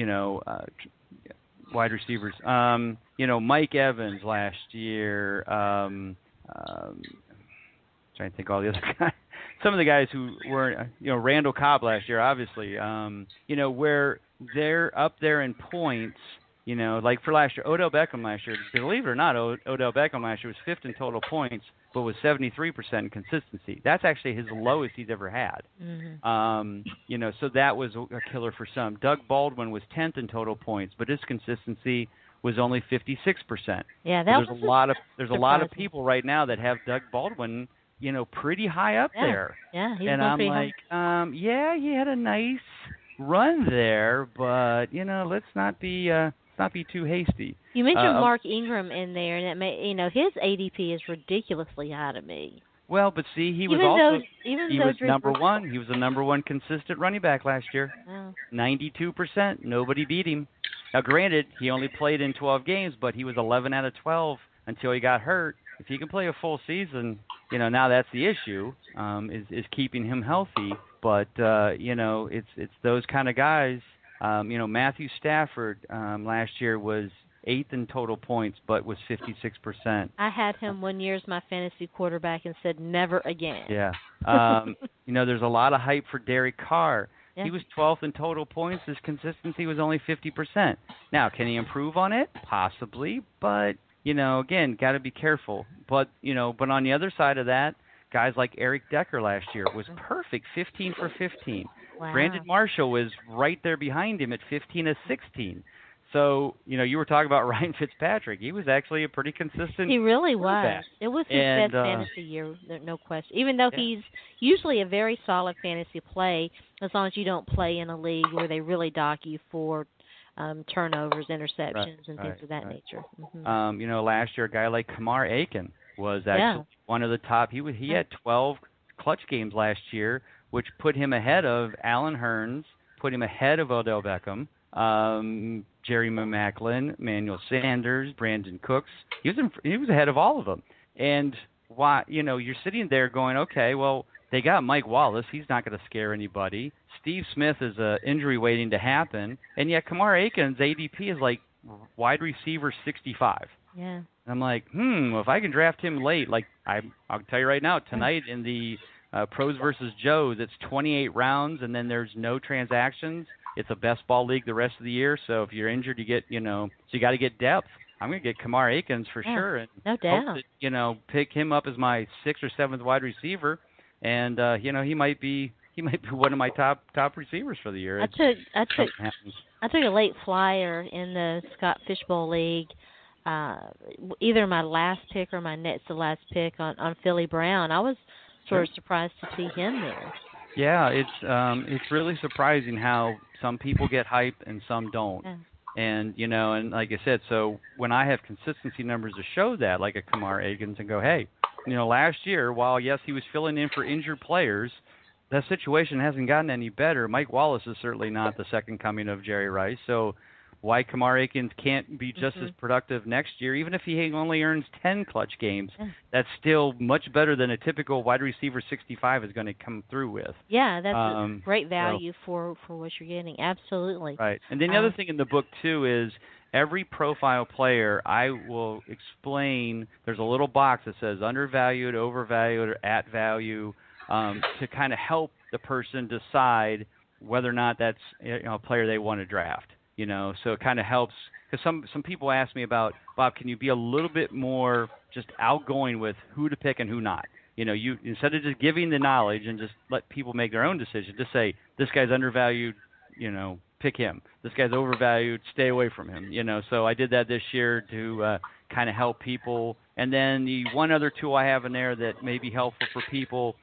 receivers, Mike Evans last year, trying to think all the other guys. Some of the guys who were, Randall Cobb last year, obviously, where they're up there in points. Like for last year, Odell Beckham last year, believe it or not, Odell Beckham last year was fifth in total points, but was 73% in consistency. That's actually his lowest he's ever had. So that was a killer for some. Doug Baldwin was 10th in total points, but his consistency was only 56%. Yeah, there's a lot of people right now that have Doug Baldwin, pretty high up there. Yeah, he's and I'm like, he had a nice run there, but let's not be too hasty. You mentioned Mark Ingram in there, and it may, his ADP is ridiculously high to me. Well, but see, he was number one. He was the number one consistent running back last year. 92%. Nobody beat him. Now, granted, he only played in 12 games, but he was 11 out of 12 until he got hurt. If he can play a full season, now that's the issue, is keeping him healthy. But it's those kind of guys. Matthew Stafford last year was 8th in total points, but was 56%. I had him 1 year as my fantasy quarterback and said never again. Yeah. There's a lot of hype for Derek Carr. Yeah. He was 12th in total points. His consistency was only 50%. Now, can he improve on it? Possibly, but again, got to be careful. But but on the other side of that, guys like Eric Decker last year was perfect, 15 for 15. Wow. Brandon Marshall was right there behind him at 15 of 16. So, you were talking about Ryan Fitzpatrick. He was actually a pretty consistent. He really was. quarterback. It was his best fantasy year, no question. Even though he's usually a very solid fantasy play, as long as you don't play in a league where they really dock you for turnovers, interceptions, and things of that nature. Last year, a guy like Kamar Aiken was actually one of the top. He had 12 clutch games last year, which put him ahead of Alan Hearns, put him ahead of Odell Beckham, Jerry McMacklin, Manuel Sanders, Brandon Cooks. He was ahead of all of them. And why? You're sitting there going, okay, well, they got Mike Wallace. He's not going to scare anybody. Steve Smith is an injury waiting to happen, and yet Kamar Aiken's ADP is like wide receiver 65. Yeah. And I'm like, well, if I can draft him late, like I'll tell you right now, tonight in the Pros versus Joes, it's 28 rounds, and then there's no transactions. It's a best ball league the rest of the year, so if you're injured, you get, so you got to get depth. I'm going to get Kamar Aikens for sure, and no doubt. hope that, pick him up as my 6th or 7th wide receiver, and he might be one of my top receivers for the year. I took a late flyer in the Scott Fishbowl League, either my last pick or my next to last pick on Philly Brown. I was sort of surprised to see him there. Yeah, it's really surprising how some people get hype and some don't. Yeah. And and like I said, so when I have consistency numbers to show that, like a Kamar Aikens, and go, hey, last year, while yes he was filling in for injured players, that situation hasn't gotten any better. Mike Wallace is certainly not the second coming of Jerry Rice, so why Kamar Aikens can't be just as productive next year, even if he only earns 10 clutch games. That's still much better than a typical wide receiver 65 is going to come through with. Yeah, that's a great value for what you're getting. Absolutely. Right. And then the other thing in the book, too, is every profile player, I will explain, there's a little box that says undervalued, overvalued, or at value. to kind of help the person decide whether or not that's a player they want to draft. So it kind of helps because some people ask me about, Bob, can you be a little bit more just outgoing with who to pick and who not? You instead of just giving the knowledge and just let people make their own decision, just say this guy's undervalued, pick him. This guy's overvalued, stay away from him. So I did that this year to kind of help people. And then the one other tool I have in there that may be helpful for people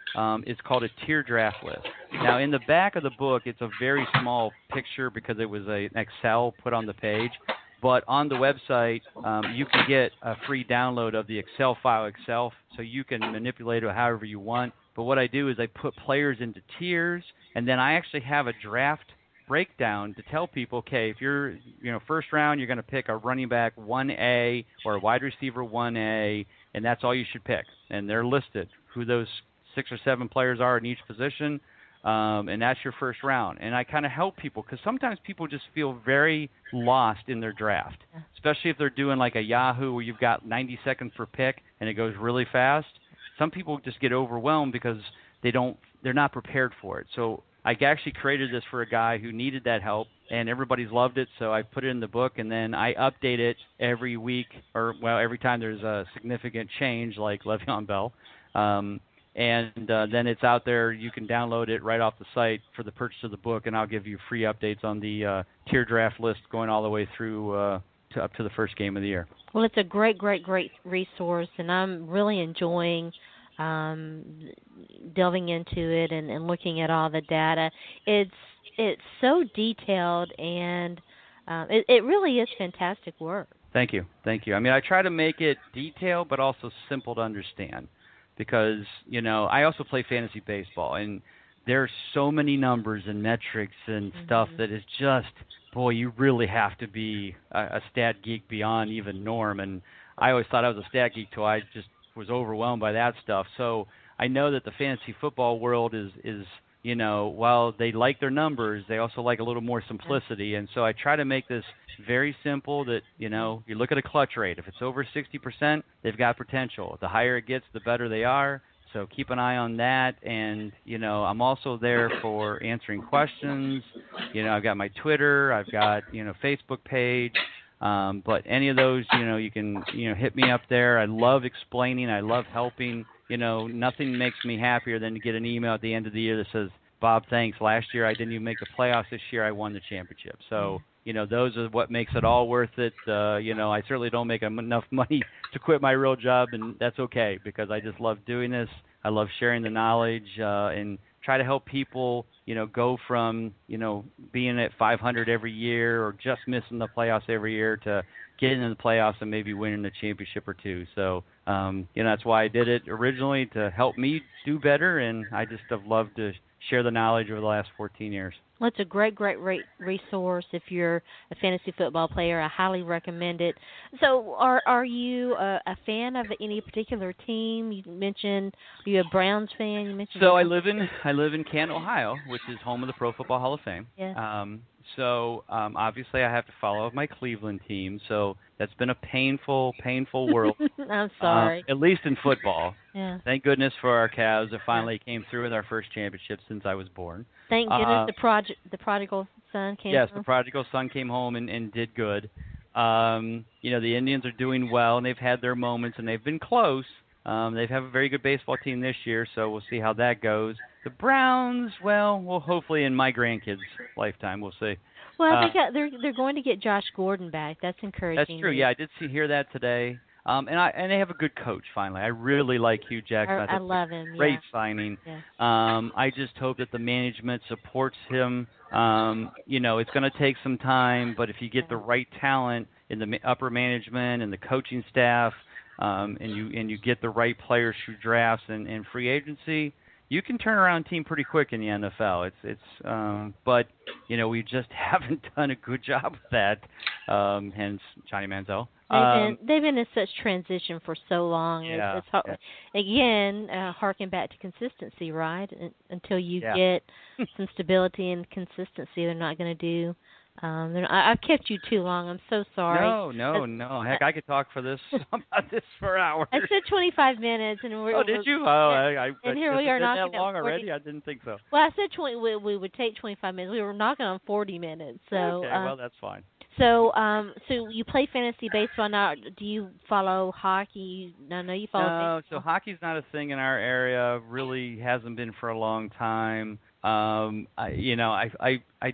is called a tier draft list. Now, in the back of the book, it's a very small picture because it was an Excel put on the page. But on the website, you can get a free download of the Excel file itself, so you can manipulate it however you want. But what I do is I put players into tiers, and then I actually have a draft breakdown to tell people, okay, if you're, first round, you're going to pick a running back 1A or a wide receiver 1A, and that's all you should pick. And they're listed, who those 6 or 7 players are in each position. And that's your first round. And I kind of help people because sometimes people just feel very lost in their draft, especially if they're doing like a Yahoo where you've got 90 seconds per pick and it goes really fast. Some people just get overwhelmed because they're not prepared for it. So I actually created this for a guy who needed that help, and everybody's loved it. So I put it in the book, and then I update it every week every time there's a significant change like Le'Veon Bell. And then it's out there. You can download it right off the site for the purchase of the book, and I'll give you free updates on the tier draft list going all the way through up to the first game of the year. Well, it's a great resource, and I'm really enjoying delving into it and looking at all the data. It's so detailed, and it really is fantastic work. Thank you. I mean, I try to make it detailed but also simple to understand. Because, I also play fantasy baseball, and there's so many numbers and metrics and stuff that is just, boy, you really have to be a stat geek beyond even norm. And I always thought I was a stat geek till I just was overwhelmed by that stuff. So I know that the fantasy football world is while they like their numbers, they also like a little more simplicity. And so I try to make this very simple that, you look at a clutch rate. If it's over 60%, they've got potential. The higher it gets, the better they are. So keep an eye on that. And, I'm also there for answering questions. I've got my Twitter. I've got, Facebook page. But any of those, you can, hit me up there. I love explaining. I love helping. Nothing makes me happier than to get an email at the end of the year that says, Bob, thanks. Last year I didn't even make the playoffs. This year I won the championship. So, those are what makes it all worth it. I certainly don't make enough money to quit my real job, and that's okay because I just love doing this. I love sharing the knowledge and try to help people, go from, being at 500 every year or just missing the playoffs every year to getting in the playoffs and maybe winning the championship or two. So, that's why I did it originally, to help me do better, and I just have loved to share the knowledge over the last 14 years. Well, it's a great resource if you're a fantasy football player. I highly recommend it. So are you a fan of any particular team? You mentioned, are you a Browns fan? You mentioned. So I live in Canton, Ohio, which is home of the Pro Football Hall of Fame. Yeah. So obviously I have to follow my Cleveland team. So that's been a painful world. I'm sorry. At least in football. Yeah. Thank goodness for our Cavs that finally came through with our first championship since I was born. Thank goodness the prodigal son came home. Yes, the prodigal son came home and did good. The Indians are doing well, and they've had their moments, and they've been close. They have a very good baseball team this year, so we'll see how that goes. The Browns, well, hopefully in my grandkids' lifetime, we'll see. Well, they're going to get Josh Gordon back. That's encouraging. That's true. Yeah, I did hear that today. And they have a good coach finally. I really like Hugh Jackson. I love him. Great signing. Yeah. I just hope that the management supports him. It's going to take some time, but if you get the right talent in the upper management and the coaching staff, and you get the right players through drafts and free agency, you can turn around a team pretty quick in the NFL. But we just haven't done a good job with that. Hence Johnny Manziel. They've been in such transition for so long. Yeah, it's hard. Yeah. Again, harking back to consistency, right? Until you get some stability and consistency, they're not going to do I've kept you too long. I'm so sorry. No. Heck, I could talk for this about this for hours. I said 25 minutes, and Oh, did you? Oh, and here we are been knocking that long at 40. already? I didn't think so. Well, I said 20. We would take 25 minutes. We were knocking on 40 minutes. So okay, well that's fine. So you play fantasy baseball now. Do you follow hockey? I know you follow No, baseball. so hockey's not a thing in our area. Really hasn't been for a long time. I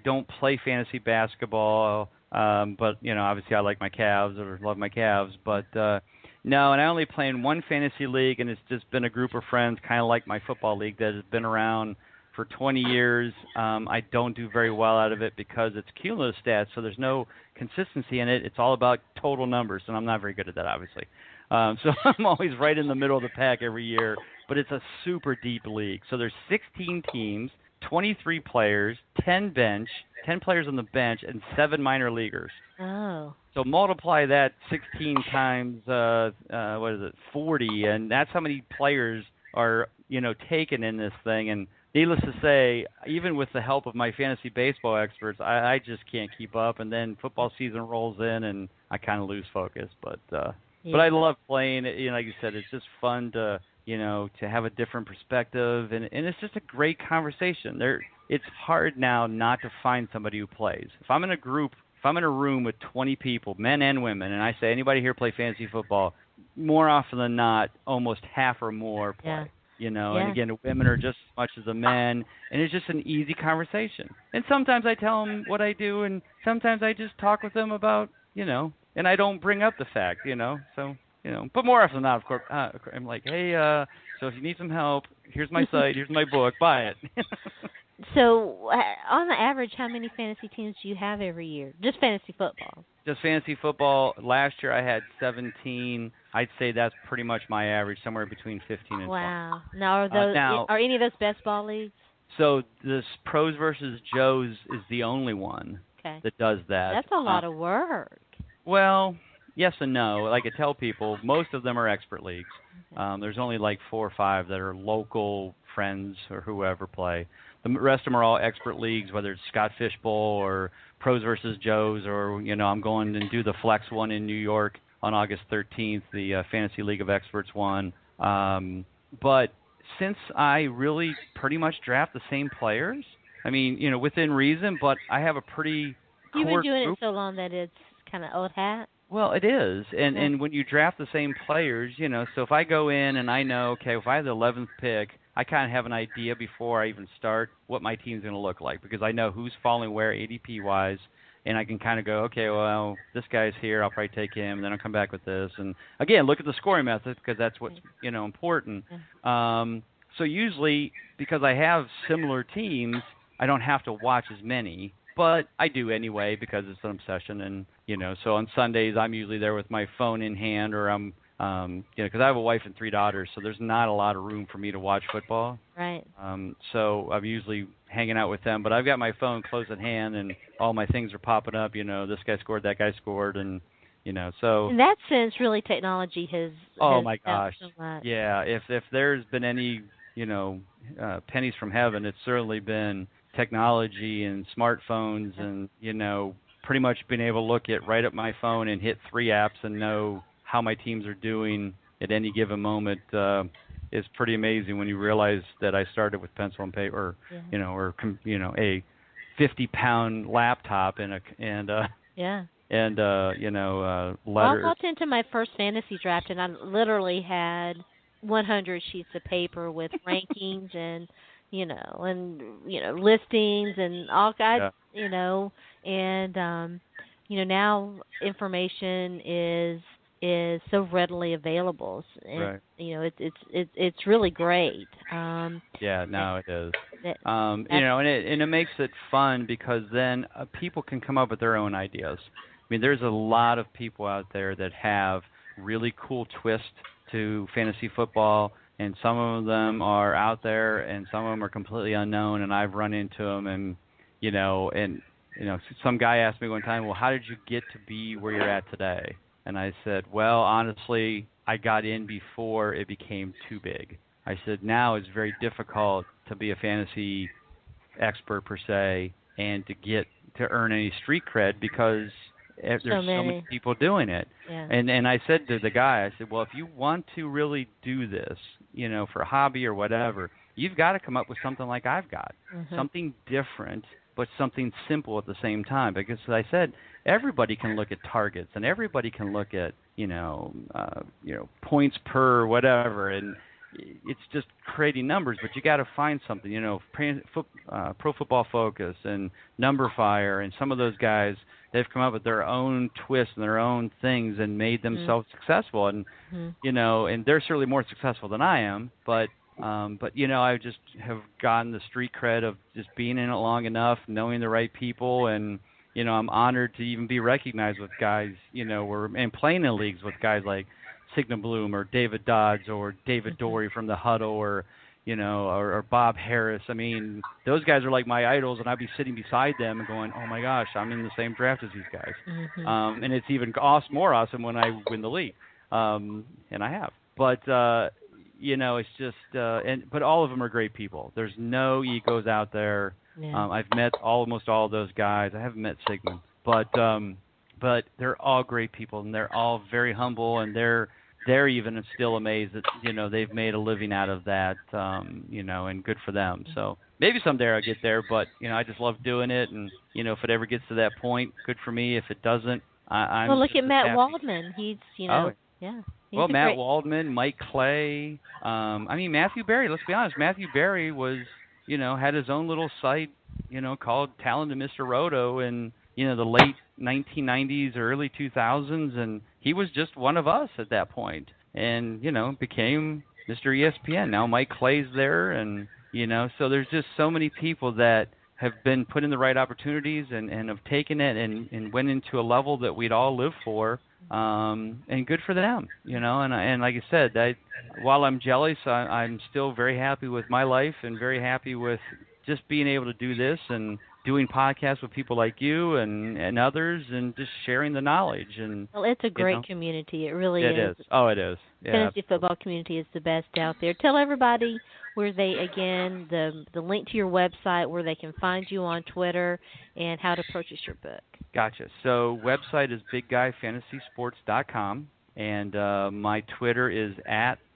don't play fantasy basketball, but obviously I like my Cavs or love my Cavs. But no, and I only play in one fantasy league, and it's just been a group of friends, kind of like my football league that has been around for 20 years. I don't do very well out of it because it's cumulative stats, so there's no consistency in it. It's all about total numbers, and I'm not very good at that, obviously. So I'm always right in the middle of the pack every year, but it's a super deep league. So there's 16 teams, 23 players, 10 players on the bench, and 7 minor leaguers. Oh. So multiply that 16 times, 40, and that's how many players are, taken in this thing. And needless to say, even with the help of my fantasy baseball experts, I just can't keep up. And then football season rolls in, and I kind of lose focus. But I love playing. Like you said, it's just fun to have a different perspective, and it's just a great conversation. It's hard now not to find somebody who plays. If I'm in a room with 20 people, men and women, and I say, anybody here play fantasy football, more often than not, almost half or more play. Yeah. And again, the women are just as much as the men, and it's just an easy conversation. And sometimes I tell them what I do, and sometimes I just talk with them about, and I don't bring up the fact, so, but more often than not, of course, I'm like, hey, so if you need some help, here's my site, here's my book, buy it. So, on the average, how many fantasy teams do you have every year? Just fantasy football. Just fantasy football. Last year I had 17. I'd say that's pretty much my average, somewhere between 15 and 20. Wow. Now, are any of those best ball leagues? So this Pros versus Joes is the only one that does that. That's a lot of work. Well, yes and no. Like I tell people, most of them are expert leagues. There's only like 4 or 5 that are local friends or whoever play. The rest of them are all expert leagues, whether it's Scott Fishbowl or Pros versus Joes, or I'm going to do the Flex one in New York on August 13th, the Fantasy League of Experts one. But since I really pretty much draft the same players, I mean, within reason, but I have a pretty You've core been doing group. it so long that it's kind of old hat. Well, it is, and when you draft the same players, so if I go in and I know, okay, if I have the 11th pick, I kind of have an idea before I even start what my team's going to look like, because I know who's falling where ADP-wise, and I can kind of go, okay, well, this guy's here, I'll probably take him, and then I'll come back with this. And, again, look at the scoring method, because that's what's, important. So usually, because I have similar teams, I don't have to watch as many. But I do anyway because it's an obsession, and so on Sundays I'm usually there with my phone in hand, or I'm, because I have a wife and 3 daughters, so there's not a lot of room for me to watch football. Right. So I'm usually hanging out with them, but I've got my phone close at hand, and all my things are popping up. This guy scored, that guy scored, and so. In that sense, really, technology has. Oh my gosh. So much. Yeah. If there's been any pennies from heaven, it's certainly been technology and smartphones, and pretty much being able to look right at my phone and hit 3 apps and know how my teams are doing at any given moment is pretty amazing when you realize that I started with pencil and paper, or a 50-pound laptop and letters. Well, I walked into my first fantasy draft and I literally had 100 sheets of paper with rankings and listings and all kinds, and now information is so readily available, and it's really great. It is. And it makes it fun because then people can come up with their own ideas. I mean, there's a lot of people out there that have really cool twists to fantasy football. And some of them are out there, and some of them are completely unknown. And I've run into them, and some guy asked me one time, "Well, how did you get to be where you're at today?" And I said, "Well, honestly, I got in before it became too big." I said, "Now it's very difficult to be a fantasy expert per se, and to get to earn any street cred because there's so many people doing it. Yeah. And I said to the guy, I said, well, if you want to really do this, for a hobby or whatever, you've got to come up with something like I've got, something different, but something simple at the same time. Because as I said, everybody can look at targets and everybody can look at points per whatever, and it's just creating numbers. But you got to find something. Pro Football Focus and Number Fire and some of those guys, they've come up with their own twists and their own things and made themselves successful. And and they're certainly more successful than I am. But I just have gotten the street cred of just being in it long enough, knowing the right people, and I'm honored to even be recognized with guys, and playing in leagues with guys like Signa Bloom or David Dodds or David Dory from the Huddle or Bob Harris. I mean, those guys are like my idols, and I'd be sitting beside them and going, oh my gosh, I'm in the same draft as these guys. And it's even more awesome when I win the league, and I have. But it's just, but all of them are great people. There's no egos out there. Yeah. I've met almost all of those guys. I haven't met Sigmund, but they're all great people, and they're all very humble, and they're even still amazed that they've made a living out of that, and good for them. So maybe someday I'll get there, but I just love doing it, and if it ever gets to that point, good for me. If it doesn't, I'm well. Look at Matt happy. Waldman. He's yeah. Well, Matt Waldman, Mike Clay, Matthew Berry. Let's be honest, Matthew Berry was, had his own little site, called Talented Mr. Roto in, the late 1990s or early 2000s, and he was just one of us at that point, and, became Mr. ESPN. Now Mike Clay's there, and, so there's just so many people that have been put in the right opportunities and have taken it and went into a level that we'd all live for. And good for them, and like I said, while I'm jealous, I'm still very happy with my life and very happy with just being able to do this and doing podcasts with people like you and others and just sharing the knowledge. And well, it's a great community. It really is. It is. Oh, it is. Yeah, Fantasy football community is the best out there. Tell everybody where the link to your website, where they can find you on Twitter, and how to purchase your book. Gotcha. So website is bigguyfantasysports.com, and my Twitter is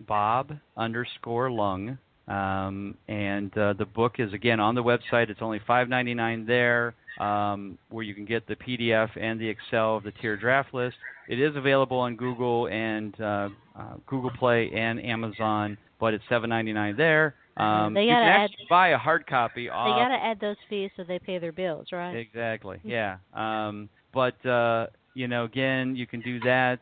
@Bob_Lung. And the book is, again, on the website. It's only $5.99 there, where you can get the PDF and the Excel of the tier draft list. It is available on Google and Google Play and Amazon, but it's $7.99 there. You can actually buy a hard copy. They got to add those fees so they pay their bills, right? Exactly. Yeah. But again, you can do that.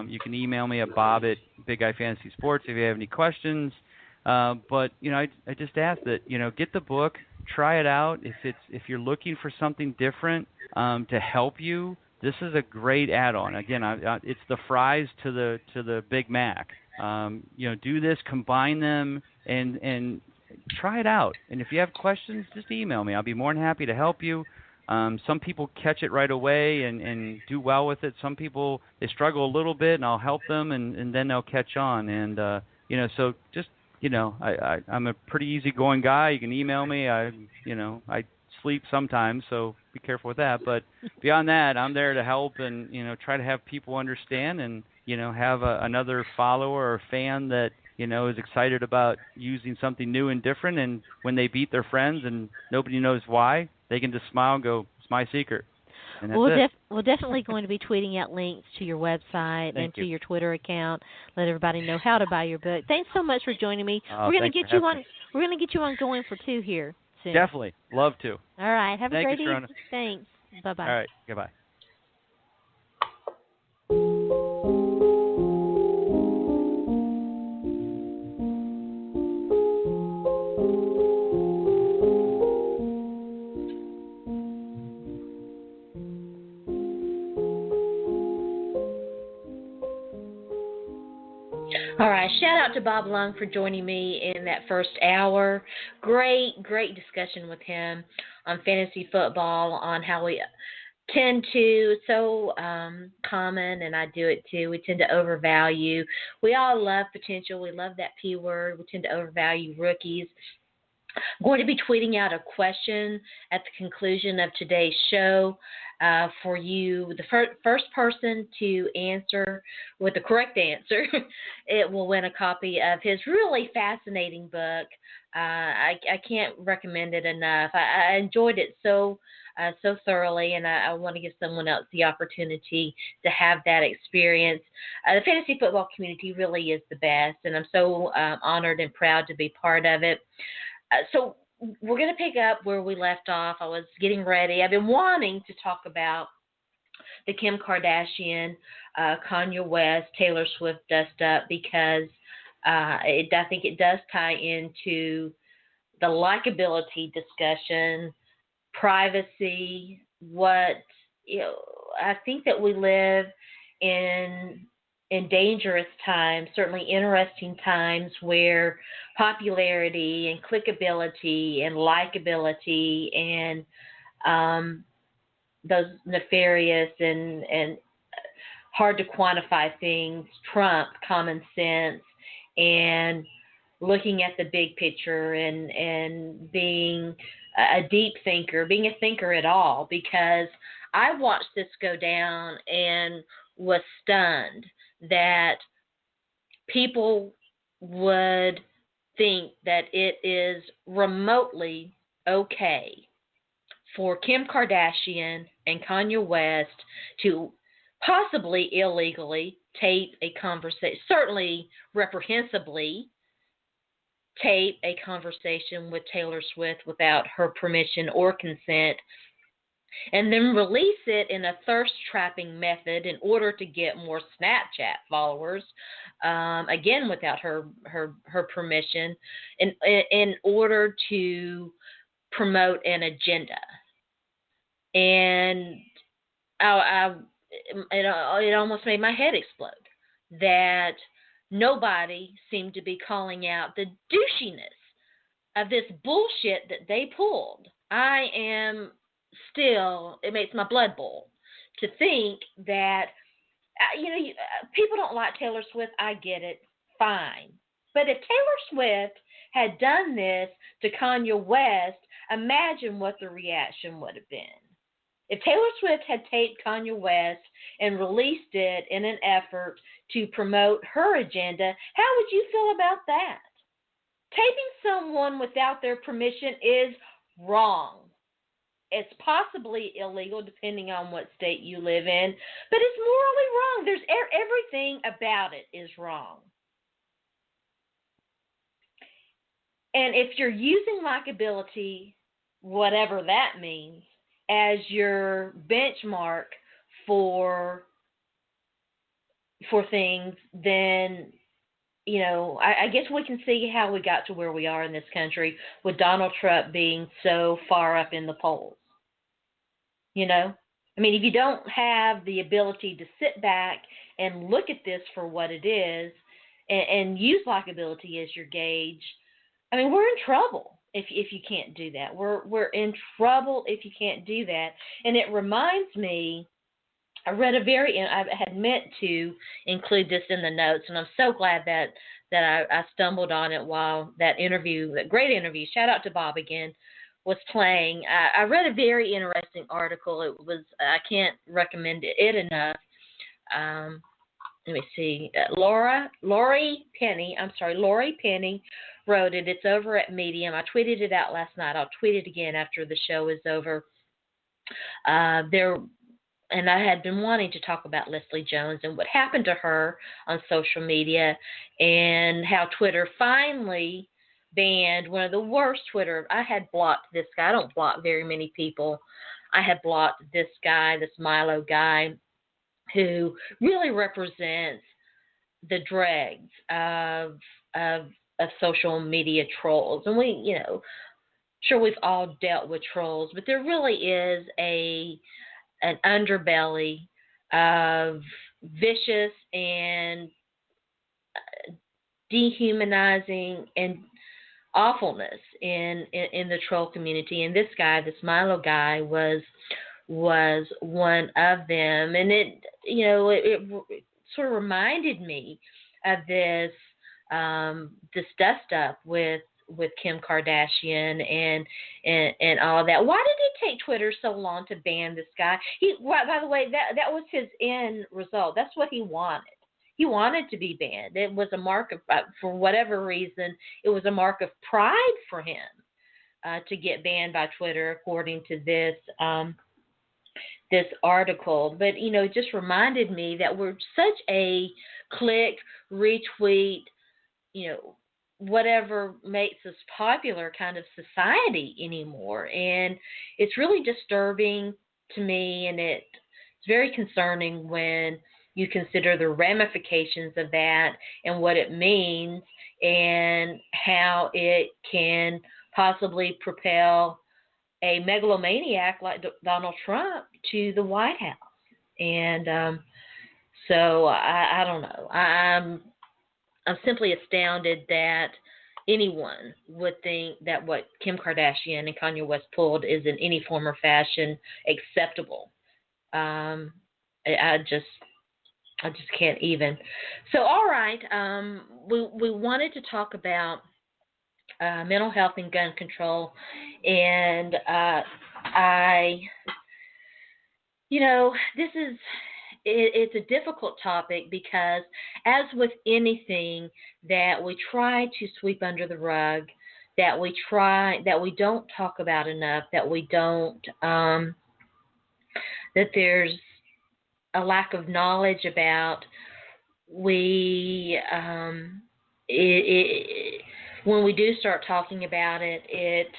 You can email me at bob@bigguyfantasysports if you have any questions. But I just ask that get the book, try it out. If you're looking for something different to help you, this is a great add-on. Again, it's the fries to the Big Mac. Do this, combine them, and try it out. And if you have questions, just email me. I'll be more than happy to help you. Some people catch it right away and do well with it. Some people, they struggle a little bit, and I'll help them, and then they'll catch on. And so just I'm a pretty easygoing guy. You can email me. I sleep sometimes, so be careful with that. But beyond that, I'm there to help and try to have people understand and have another follower or fan that is excited about using something new and different. And when they beat their friends and nobody knows why, they can just smile and go, "It's my secret." And that's we're definitely going to be tweeting out links to your website and to your Twitter account. Let everybody know how to buy your book. Thanks so much for joining me. We're going to get you on. We're going to get you on Going for Two here soon. Definitely, love to. All right, have a great evening. Thanks. Bye bye. All right, goodbye. All right, shout out to Bob Lung for joining me in that first hour. Great discussion with him on fantasy football, on how we tend to, so common, and I do it too, we tend to overvalue. We all love potential. We love that P word. We tend to overvalue rookies. I'm going to be tweeting out a question at the conclusion of today's show for you. The first person to answer with the correct answer, it will win a copy of his really fascinating book. I can't recommend it enough. I enjoyed it so thoroughly, and I want to give someone else the opportunity to have that experience. The fantasy football community really is the best, and I'm so honored and proud to be part of it. So we're going to pick up where we left off. I was getting ready. I've been wanting to talk about the Kim Kardashian, Kanye West, Taylor Swift dust up because I think it does tie into the likability discussion, privacy, I think that we live in dangerous times, certainly interesting times where popularity and clickability and likability and those nefarious and hard to quantify things trump common sense and looking at the big picture and being a deep thinker, being a thinker at all, because I watched this go down and was stunned that people would think that it is remotely okay for Kim Kardashian and Kanye West to possibly illegally tape a conversation, certainly reprehensibly tape a conversation with Taylor Swift without her permission or consent, and then release it in a thirst-trapping method in order to get more Snapchat followers, again without her permission, in order to promote an agenda. And it almost made my head explode that nobody seemed to be calling out the douchiness of this bullshit that they pulled. It makes my blood boil to think that, people don't like Taylor Swift. I get it. Fine. But if Taylor Swift had done this to Kanye West, imagine what the reaction would have been. If Taylor Swift had taped Kanye West and released it in an effort to promote her agenda, how would you feel about that? Taping someone without their permission is wrong. It's possibly illegal depending on what state you live in, but it's morally wrong. Everything about it is wrong. And if you're using likability, whatever that means, as your benchmark for things, then I guess we can see how we got to where we are in this country with Donald Trump being so far up in the polls. If you don't have the ability to sit back and look at this for what it is and use likability as your gauge, we're in trouble if you can't do that. We're in trouble if you can't do that. And it reminds me, I had meant to include this in the notes, and I'm so glad that I stumbled on it while that great interview, shout out to Bob again, was playing. I read a very interesting article. I can't recommend it enough. Let me see. Lori Penny wrote it. It's over at Medium. I tweeted it out last night. I'll tweet it again after the show is over. And I had been wanting to talk about Leslie Jones and what happened to her on social media and how Twitter finally banned one of the worst Twitter. I had blocked this guy. I don't block very many people. I had blocked this guy, this Milo guy, who really represents the dregs of social media trolls. And sure, we've all dealt with trolls, but there really is an underbelly of vicious and dehumanizing and awfulness in the troll community. And this guy, this Milo guy, was one of them. And it sort of reminded me of this dust up with with Kim Kardashian and all that. Why did it take Twitter so long to ban this guy? By the way, that was his end result. That's what he wanted. He wanted to be banned. It was a mark of, for whatever reason, it was a mark of pride for him to get banned by Twitter, according to this article. But, it just reminded me that we're such a click, retweet, whatever makes us popular kind of society anymore. And it's really disturbing to me, and it's very concerning when you consider the ramifications of that and what it means and how it can possibly propel a megalomaniac like Donald Trump to the White House. And so I don't know. I'm simply astounded that anyone would think that what Kim Kardashian and Kanye West pulled is in any form or fashion acceptable. I just can't even. So, all right, we wanted to talk about mental health and gun control, and this is. It's a difficult topic because, as with anything that we try to sweep under the rug, that we don't talk about enough, that we don't, that there's a lack of knowledge about, when we do start talking about it, it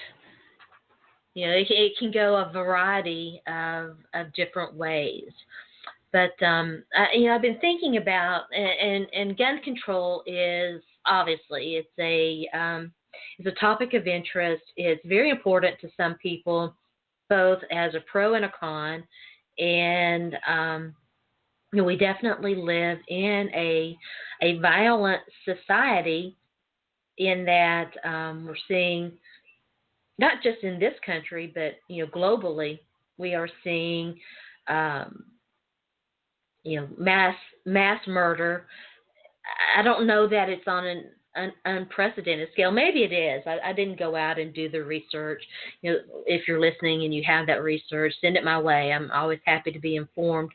can go a variety of different ways. But, I've been thinking about, and gun control is obviously, it's a topic of interest. It's very important to some people, both as a pro and a con. And, we definitely live in a violent society in that we're seeing, not just in this country, but, globally, we are seeing, mass murder. I don't know that it's on an unprecedented scale. Maybe it is. I didn't go out and do the research. If you're listening and you have that research, send it my way. I'm always happy to be informed.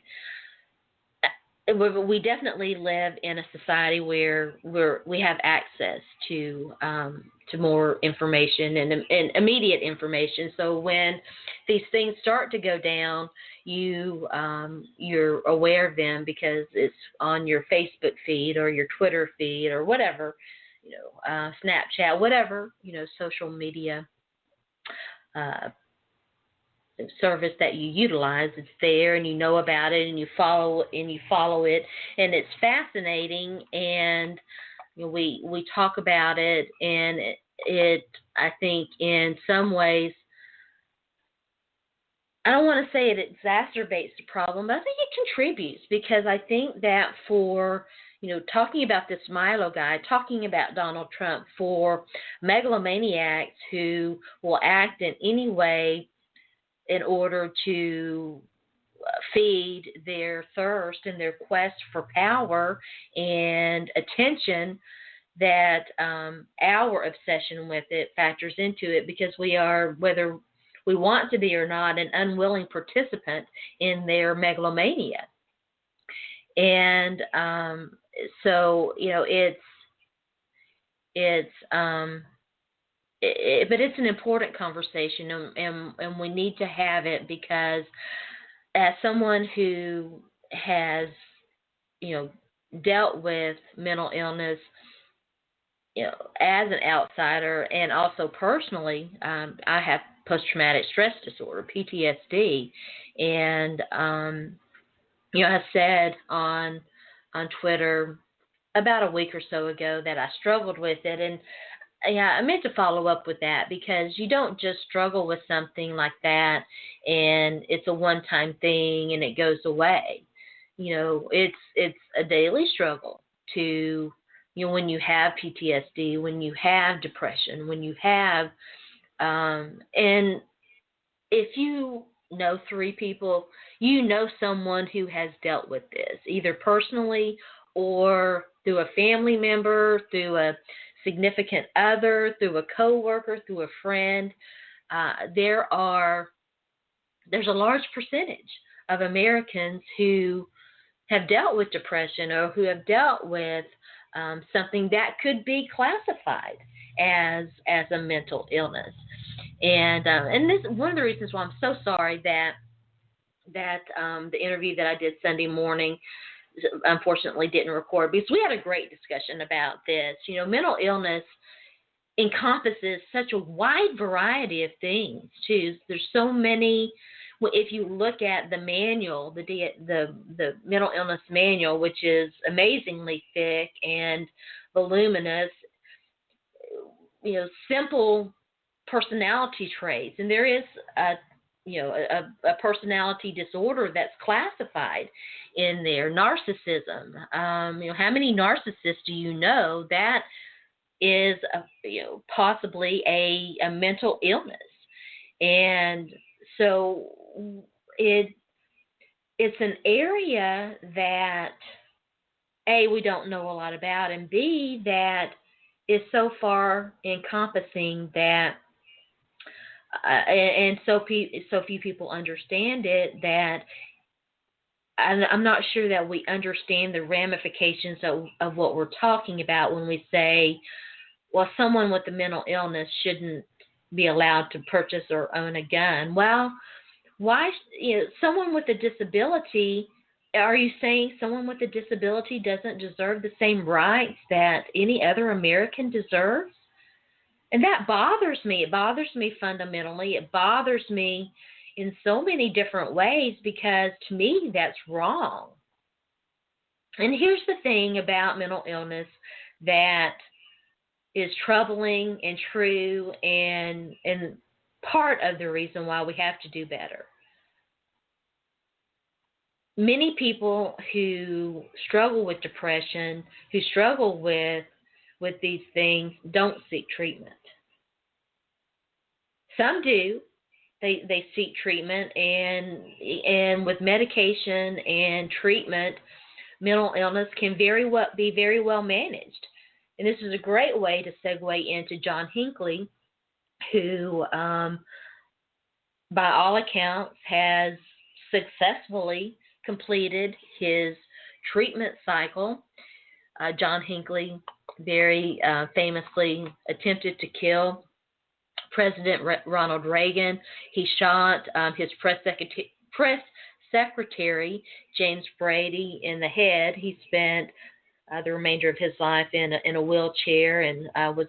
We definitely live in a society where we have access to more information and immediate information. So when these things start to go down, you're aware of them because it's on your Facebook feed or your Twitter feed or whatever, Snapchat, whatever, social media service that you utilize. It's there, and you know about it, and you follow it, and it's fascinating. And we talk about it, and it I think in some ways, I don't want to say it exacerbates the problem, but I think it contributes, because I think that for talking about this Milo guy, talking about Donald Trump, for megalomaniacs who will act in any way in order to feed their thirst and their quest for power and attention, that our obsession with it factors into it, because we are, whether we want to be or not, an unwilling participant in their megalomania. And so, but it's an important conversation, and we need to have it, because as someone who has, dealt with mental illness, as an outsider, and also personally, I have post-traumatic stress disorder, PTSD, and I said on Twitter about a week or so ago that I struggled with it, and I meant to follow up with that, because you don't just struggle with something like that and it's a one-time thing and it goes away. It's a daily struggle to, when you have PTSD, when you have depression, when you have, and if you know 3 people, someone who has dealt with this, either personally or through a family member, through a significant other, through a coworker, through a friend. There's a large percentage of Americans who have dealt with depression or who have dealt with something that could be classified as a mental illness. And this is one of the reasons why I'm so sorry that the interview that I did Sunday morning unfortunately didn't record, because we had a great discussion about this. Mental illness encompasses such a wide variety of things too. There's so many. If you look at the manual, the mental illness manual, which is amazingly thick and voluminous, simple personality traits, and there is a personality disorder that's classified in there. Narcissism. How many narcissists do you know that is possibly a mental illness? And so it's an area that A, we don't know a lot about, and B, that is so far encompassing that and so few people understand it, that I'm not sure that we understand the ramifications of what we're talking about when we say, well, someone with a mental illness shouldn't be allowed to purchase or own a gun. Well, why? Someone with a disability, are you saying someone with a disability doesn't deserve the same rights that any other American deserves? And that bothers me. It bothers me fundamentally. It bothers me in so many different ways, because to me that's wrong. And here's the thing about mental illness that is troubling and true, and part of the reason why we have to do better. Many people who struggle with depression, who struggle with these things, don't seek treatment. Some do. They seek treatment, and with medication and treatment, mental illness can be very well managed. And this is a great way to segue into John Hinckley, who, by all accounts, has successfully completed his treatment cycle. John Hinckley very famously attempted to kill President Ronald Reagan. He shot his press secretary, James Brady, in the head. He spent the remainder of his life in a wheelchair, and was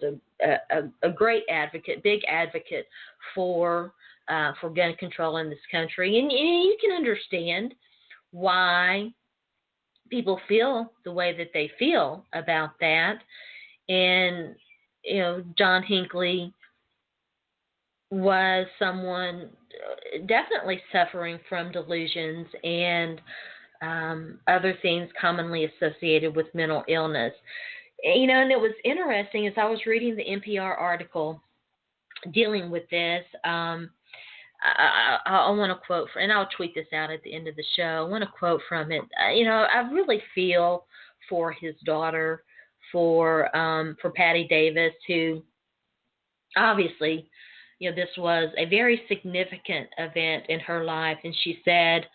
a great advocate, big advocate for gun control in this country. And you can understand why people feel the way that they feel about that. And John Hinckley was someone definitely suffering from delusions and other things commonly associated with mental illness. And it was interesting, as I was reading the NPR article dealing with this, I want to quote, and I'll tweet this out at the end of the show. I want to quote from it. I really feel for his daughter, for Patty Davis, who obviously, this was a very significant event in her life. And she said,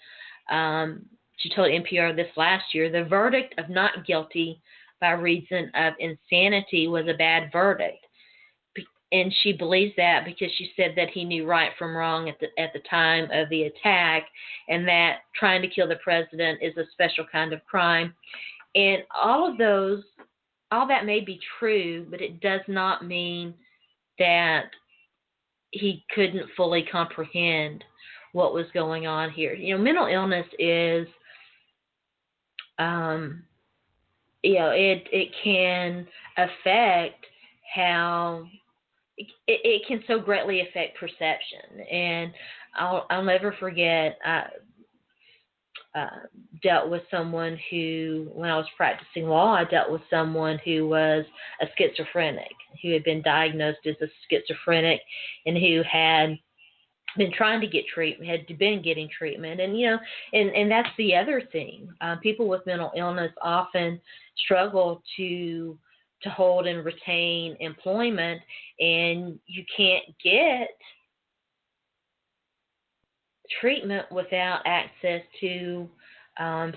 she told NPR this last year, the verdict of not guilty by reason of insanity was a bad verdict. And she believes that because she said that he knew right from wrong at the time of the attack, and that trying to kill the president is a special kind of crime. And all that may be true, but it does not mean that he couldn't fully comprehend what was going on here. Mental illness is, it can affect how. It can so greatly affect perception. And I'll never forget, dealt with someone who, when I was practicing law, I dealt with someone who was a schizophrenic, who had been diagnosed as a schizophrenic, and who had been trying to get treatment, had been getting treatment. And, and that's the other thing. People with mental illness often struggle to to hold and retain employment, and you can't get treatment without access to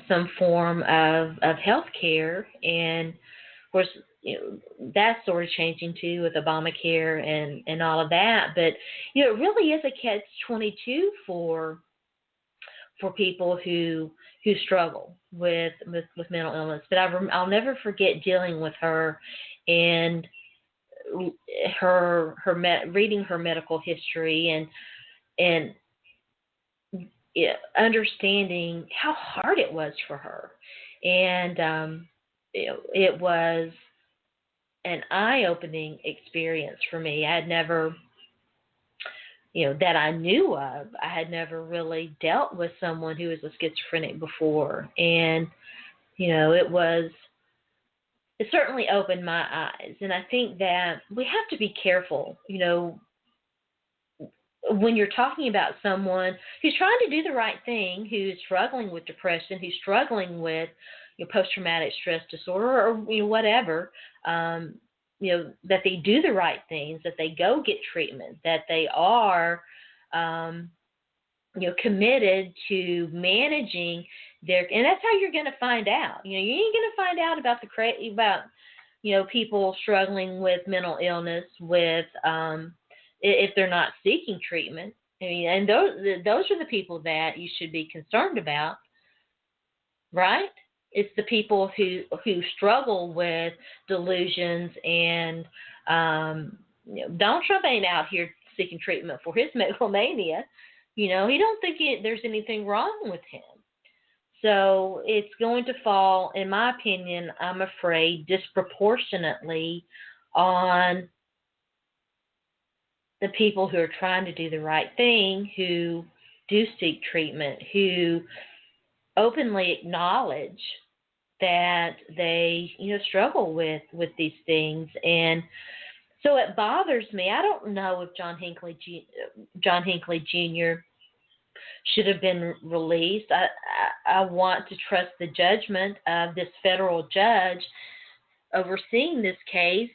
some form of health care. And of course, that's sort of changing too with Obamacare and all of that. But it really is a catch-22 for people who struggle with mental illness. But I'll never forget dealing with her and reading her medical history and understanding how hard it was for her. And it was an eye-opening experience for me. I had never, that I knew of, I had never really dealt with someone who was a schizophrenic before. And, it certainly opened my eyes. And I think that we have to be careful, when you're talking about someone who's trying to do the right thing, who's struggling with depression, who's struggling with post-traumatic stress disorder, or whatever, that they do the right things, that they go get treatment, that they are, committed to managing and that's how you're going to find out. You ain't going to find out about people struggling with mental illness if they're not seeking treatment. And those are the people that you should be concerned about, right? It's the people who struggle with delusions, and Donald Trump ain't out here seeking treatment for his megalomania. He don't think there's anything wrong with him. So it's going to fall, in my opinion, I'm afraid, disproportionately on the people who are trying to do the right thing, who do seek treatment, who openly acknowledge that they, struggle with these things. And so it bothers me. I don't know if John Hinckley Jr. should have been released. I want to trust the judgment of this federal judge overseeing this case,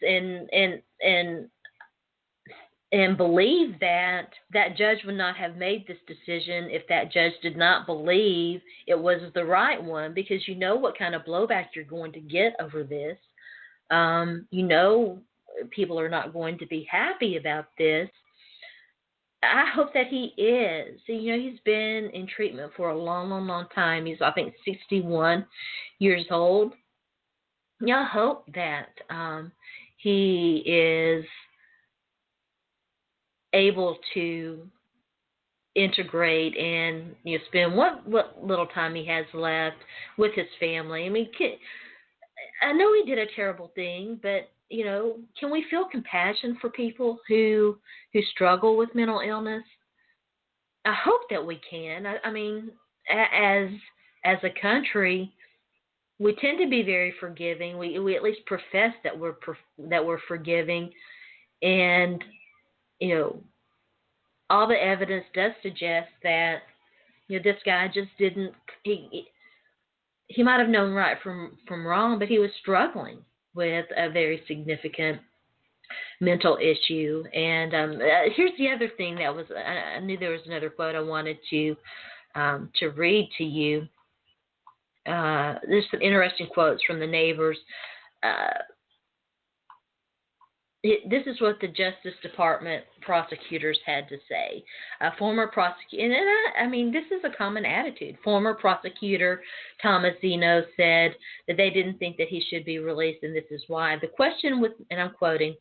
and believe that judge would not have made this decision if that judge did not believe it was the right one, because what kind of blowback you're going to get over this. People are not going to be happy about this. I hope that he is. He's been in treatment for a long, long, long time. He's, I think, 61 years old. I hope that he is able to integrate and spend what little time he has left with his family. I know he did a terrible thing, but can we feel compassion for people who struggle with mental illness? I hope that we can. As a country, we tend to be very forgiving. We at least profess that we're forgiving, and all the evidence does suggest that this guy just didn't. He might have known right from wrong, but he was struggling with a very significant mental issue. And here's the other thing that was. I knew there was another quote I wanted to read to you. There's some interesting quotes from the neighbors. This is what the Justice Department prosecutors had to say. Former prosecutor, and this is a common attitude. Former prosecutor Thomas Zeno said that they didn't think that he should be released, and this is why. The question with, and I'm quoting,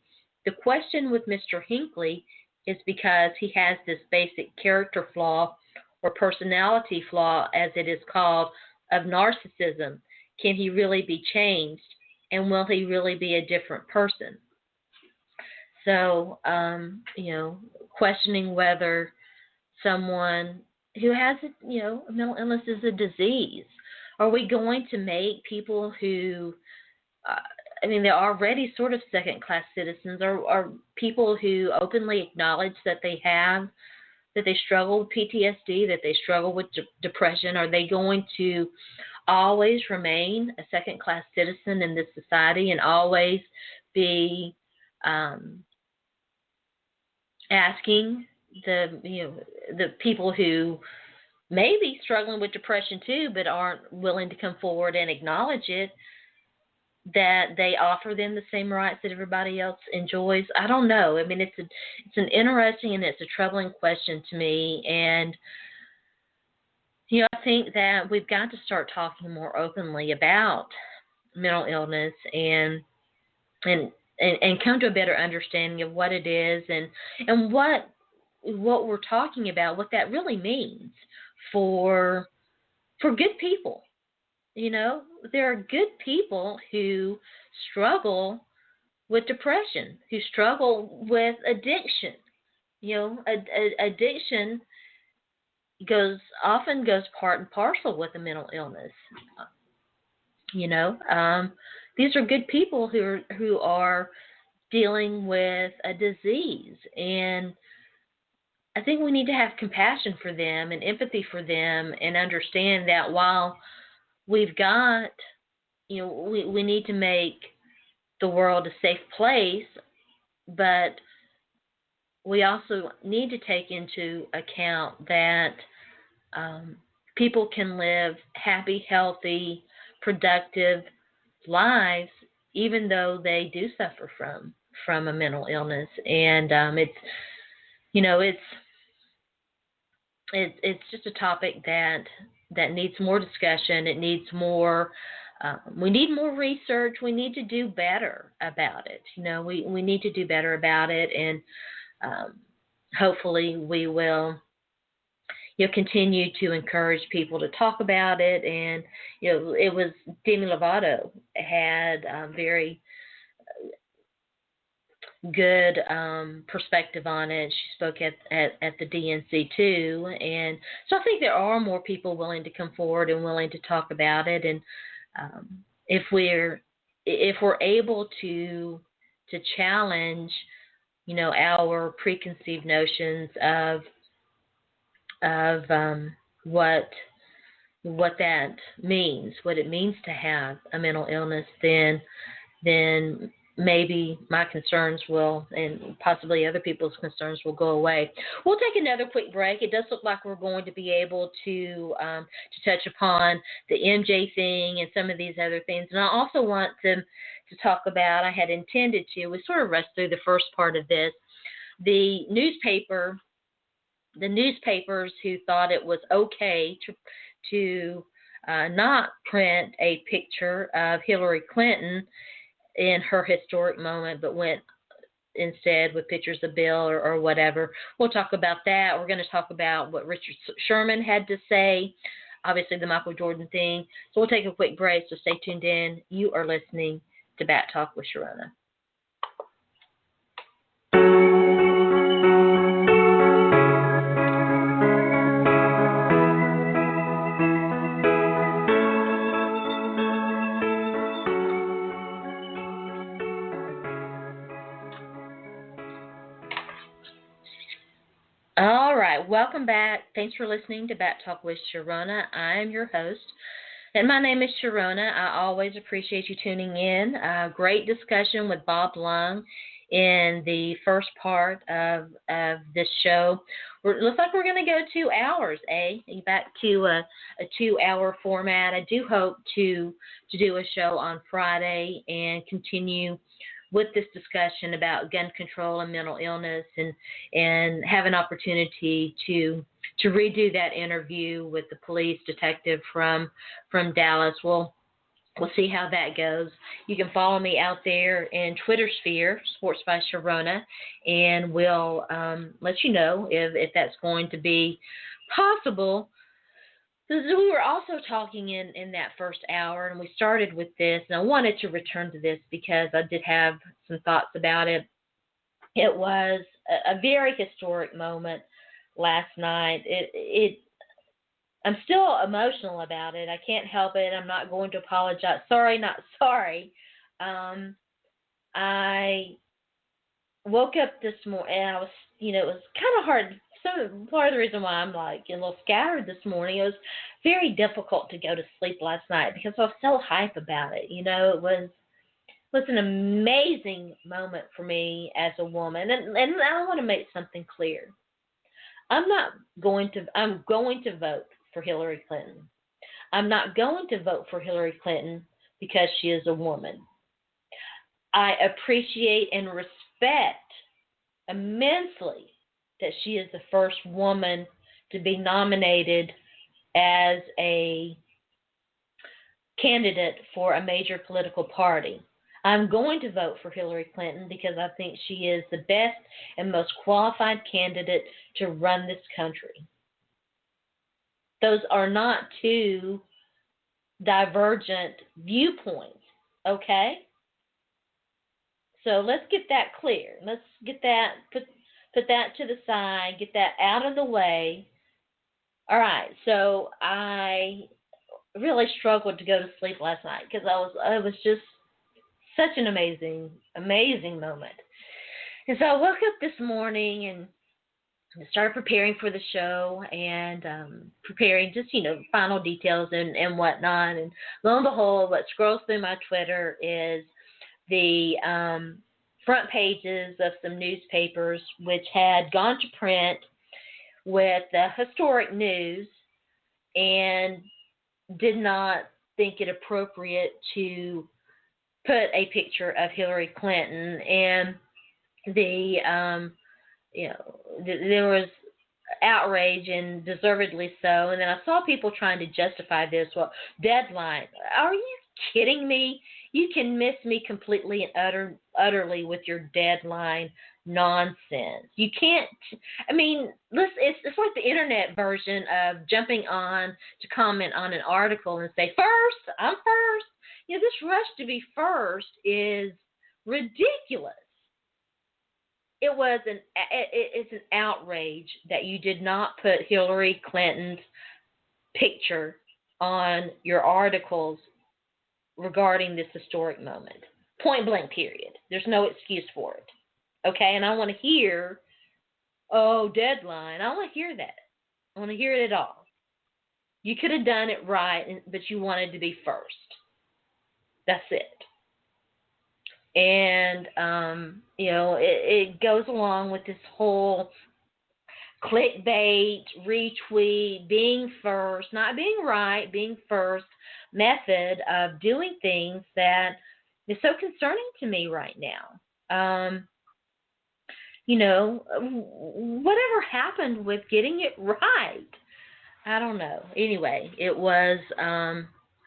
the question with Mr. Hinckley is because he has this basic character flaw or personality flaw, as it is called, of narcissism. Can he really be changed? And will he really be a different person? So, questioning whether someone who has, a mental illness is a disease. Are we going to make people who, they're already sort of second-class citizens, or people who openly acknowledge that they struggle with PTSD, that they struggle with depression, are they going to always remain a second-class citizen in this society and always be asking the people who may be struggling with depression too, but aren't willing to come forward and acknowledge it, that they offer them the same rights that everybody else enjoys. I don't know. I mean, it's an interesting and it's a troubling question to me, and I think that we've got to start talking more openly about mental illness and come to a better understanding of what it is and what we're talking about, what that really means for good people. There are good people who struggle with depression, who struggle with addiction. Addiction often goes part and parcel with a mental illness. These are good people who are dealing with a disease, and I think we need to have compassion for them and empathy for them and understand that while we've got, we need to make the world a safe place, but we also need to take into account that people can live happy, healthy, productive lives even though they do suffer from a mental illness. And it's just a topic that needs more discussion. It needs more. We need more research. We need to do better about it. We need to do better about it, and hopefully we will. Continue to encourage people to talk about it. And it was Demi Lovato had very good perspective on it. She spoke at the DNC too, and so I think there are more people willing to come forward and willing to talk about it. And if we're able to challenge, our preconceived notions of what that means, what it means to have a mental illness, then maybe my concerns will, and possibly other people's concerns will go away. We'll take another quick break. It does look like we're going to be able to touch upon the MJ thing and some of these other things. And I also want to talk about, I had intended to, we sort of rushed through the first part of this, the newspapers who thought it was okay to not print a picture of Hillary Clinton in her historic moment, but went instead with pictures of Bill or whatever. We'll talk about that. We're going to talk about what Richard Sherman had to say, obviously the Michael Jordan thing. So we'll take a quick break, so stay tuned in. You are listening to Bat Talk with Sharona. All right, welcome back. Thanks for listening to Bat Talk with Sharona. I'm your host, and my name is Sharona. I always appreciate you tuning in. Great discussion with Bob Lung in the first part of this show. Looks like we're going to go 2 hours, back to a 2-hour format. I do hope to do a show on Friday and continue with this discussion about gun control and mental illness, and have an opportunity to redo that interview with the police detective from Dallas. We'll see how that goes. You can follow me out there in Twitter sphere, Sports by Sharona, and we'll let you know if that's going to be possible. We were also talking in that first hour, and we started with this, and I wanted to return to this because I did have some thoughts about it. It was a very historic moment last night. I'm still emotional about it. I can't help it. I'm not going to apologize. Sorry, not sorry. I woke up this morning, and I was, it was kind of hard. So part of the reason why I'm like a little scattered this morning, it was very difficult to go to sleep last night because I was so hype about it. It was was an amazing moment for me as a woman. And I want to make something clear. I'm going to vote for Hillary Clinton. I'm not going to vote for Hillary Clinton because she is a woman. I appreciate and respect immensely that she is the first woman to be nominated as a candidate for a major political party. I'm going to vote for Hillary Clinton because I think she is the best and most qualified candidate to run this country. Those are not two divergent viewpoints, okay? So let's get that clear. Let's get that, put that to the side, get that out of the way. All right, so I really struggled to go to sleep last night because it was just such an amazing moment. And so I woke up this morning and started preparing for the show and preparing just, final details and whatnot. And lo and behold, what scrolls through my Twitter is the front pages of some newspapers which had gone to print with historic news and did not think it appropriate to put a picture of Hillary Clinton, and there was outrage, and deservedly so. And then I saw people trying to justify this. Well, deadline. Are you kidding me? You can miss me completely and utterly with your deadline nonsense. You can't. I mean, listen, it's like the internet version of jumping on to comment on an article and say, first, I'm first. This rush to be first is ridiculous. It's an outrage that you did not put Hillary Clinton's picture on your articles regarding this historic moment. Point blank, period. There's no excuse for it. Okay, and I want to hear, deadline. I want to hear that. I want to hear it at all. You could have done it right, but you wanted to be first. That's it. And, it goes along with this whole clickbait, retweet, being first, not being right, being first method of doing things that is so concerning to me right now. Whatever happened with getting it right? I don't know. Anyway, it was,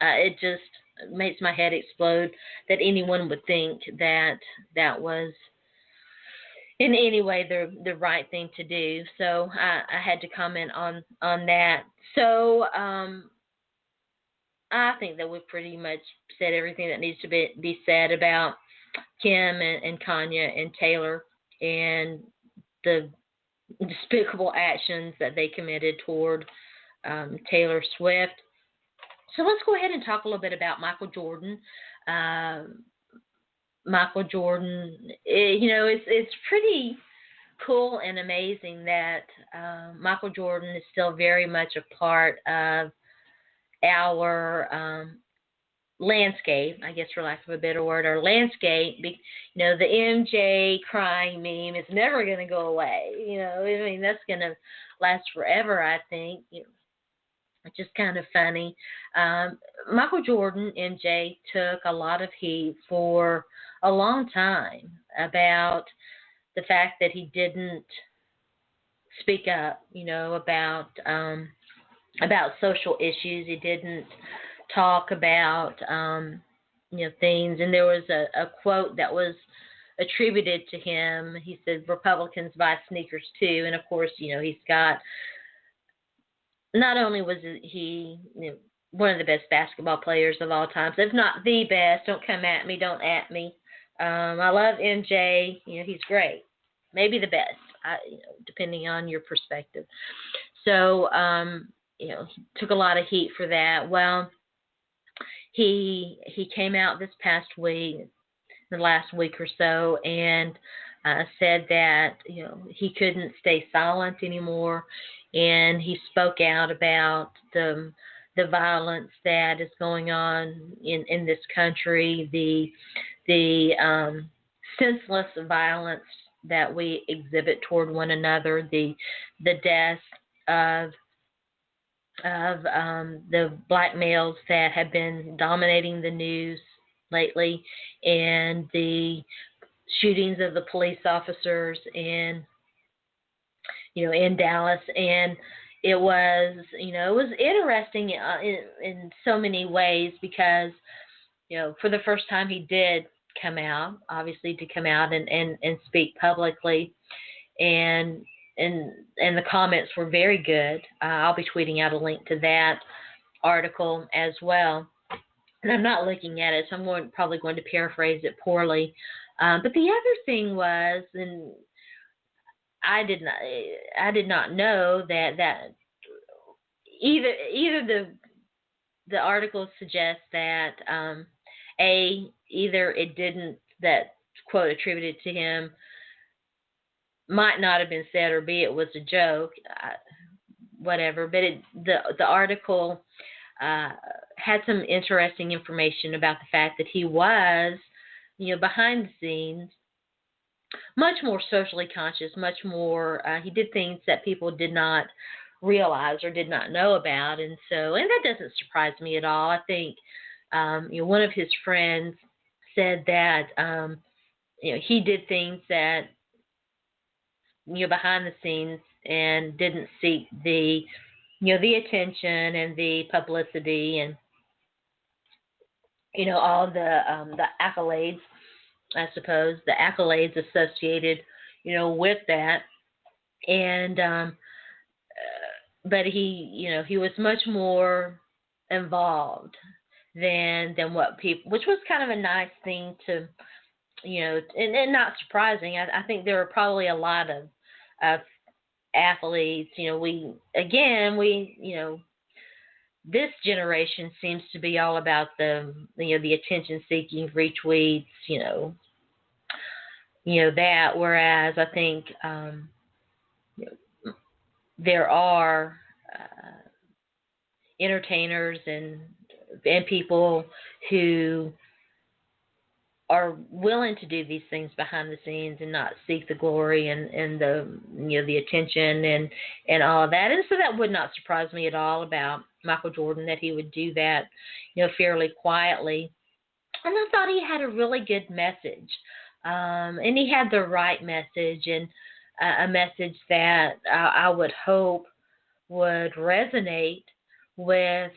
it just makes my head explode that anyone would think that was in any way the right thing to do. So I had to comment on that. So I think that we've pretty much said everything that needs to be said about Kim and Kanye and Taylor and the despicable actions that they committed toward Taylor Swift. So let's go ahead and talk a little bit about Michael Jordan. Michael Jordan, it's pretty cool and amazing that Michael Jordan is still very much a part of our landscape, I guess, for lack of a better word, our landscape. The MJ crying meme is never going to go away. That's going to last forever, I think. It's just kind of funny. Michael Jordan, MJ, took a lot of heat for a long time about the fact that he didn't speak up, about social issues. He didn't talk about, things. And there was a quote that was attributed to him. He said, "Republicans buy sneakers too." And of course, he's got. Not only was he one of the best basketball players of all time, if not the best, don't come at me, don't at me. I love MJ. He's great, maybe the best, depending on your perspective. So, he took a lot of heat for that. Well, he came out this past week, the last week or so, and said that he couldn't stay silent anymore. And he spoke out about the violence that is going on in this country, the the senseless violence that we exhibit toward one another, the deaths of the black males that have been dominating the news lately, and the shootings of the police officers in Dallas. And it was interesting in so many ways, because for the first time he did come out, obviously, to come out and speak publicly, and the comments were very good. I'll be tweeting out a link to that article as well, and I'm not looking at it, so I'm probably going to paraphrase it poorly. But the other thing was, and I did not know that either the article suggests that either it didn't, that quote attributed to him might not have been said, or B, it was a joke, whatever. But the article had some interesting information about the fact that he was, behind the scenes, much more socially conscious, much more, he did things that people did not realize or did not know about. And that doesn't surprise me at all. I think, one of his friends said that, he did things that, behind the scenes, and didn't seek the attention and the publicity and, all the accolades, I suppose, the accolades associated, with that. And, but he was much more involved than what people, which was kind of a nice thing to, and not surprising. I think there were probably a lot of athletes, this generation seems to be all about the attention seeking, retweets, that, whereas I think there are entertainers and people who are willing to do these things behind the scenes and not seek the glory and the the attention and all of that. And so that would not surprise me at all about Michael Jordan, that he would do that fairly quietly. And I thought he had a really good message, and he had the right message, and a message that I would hope would resonate with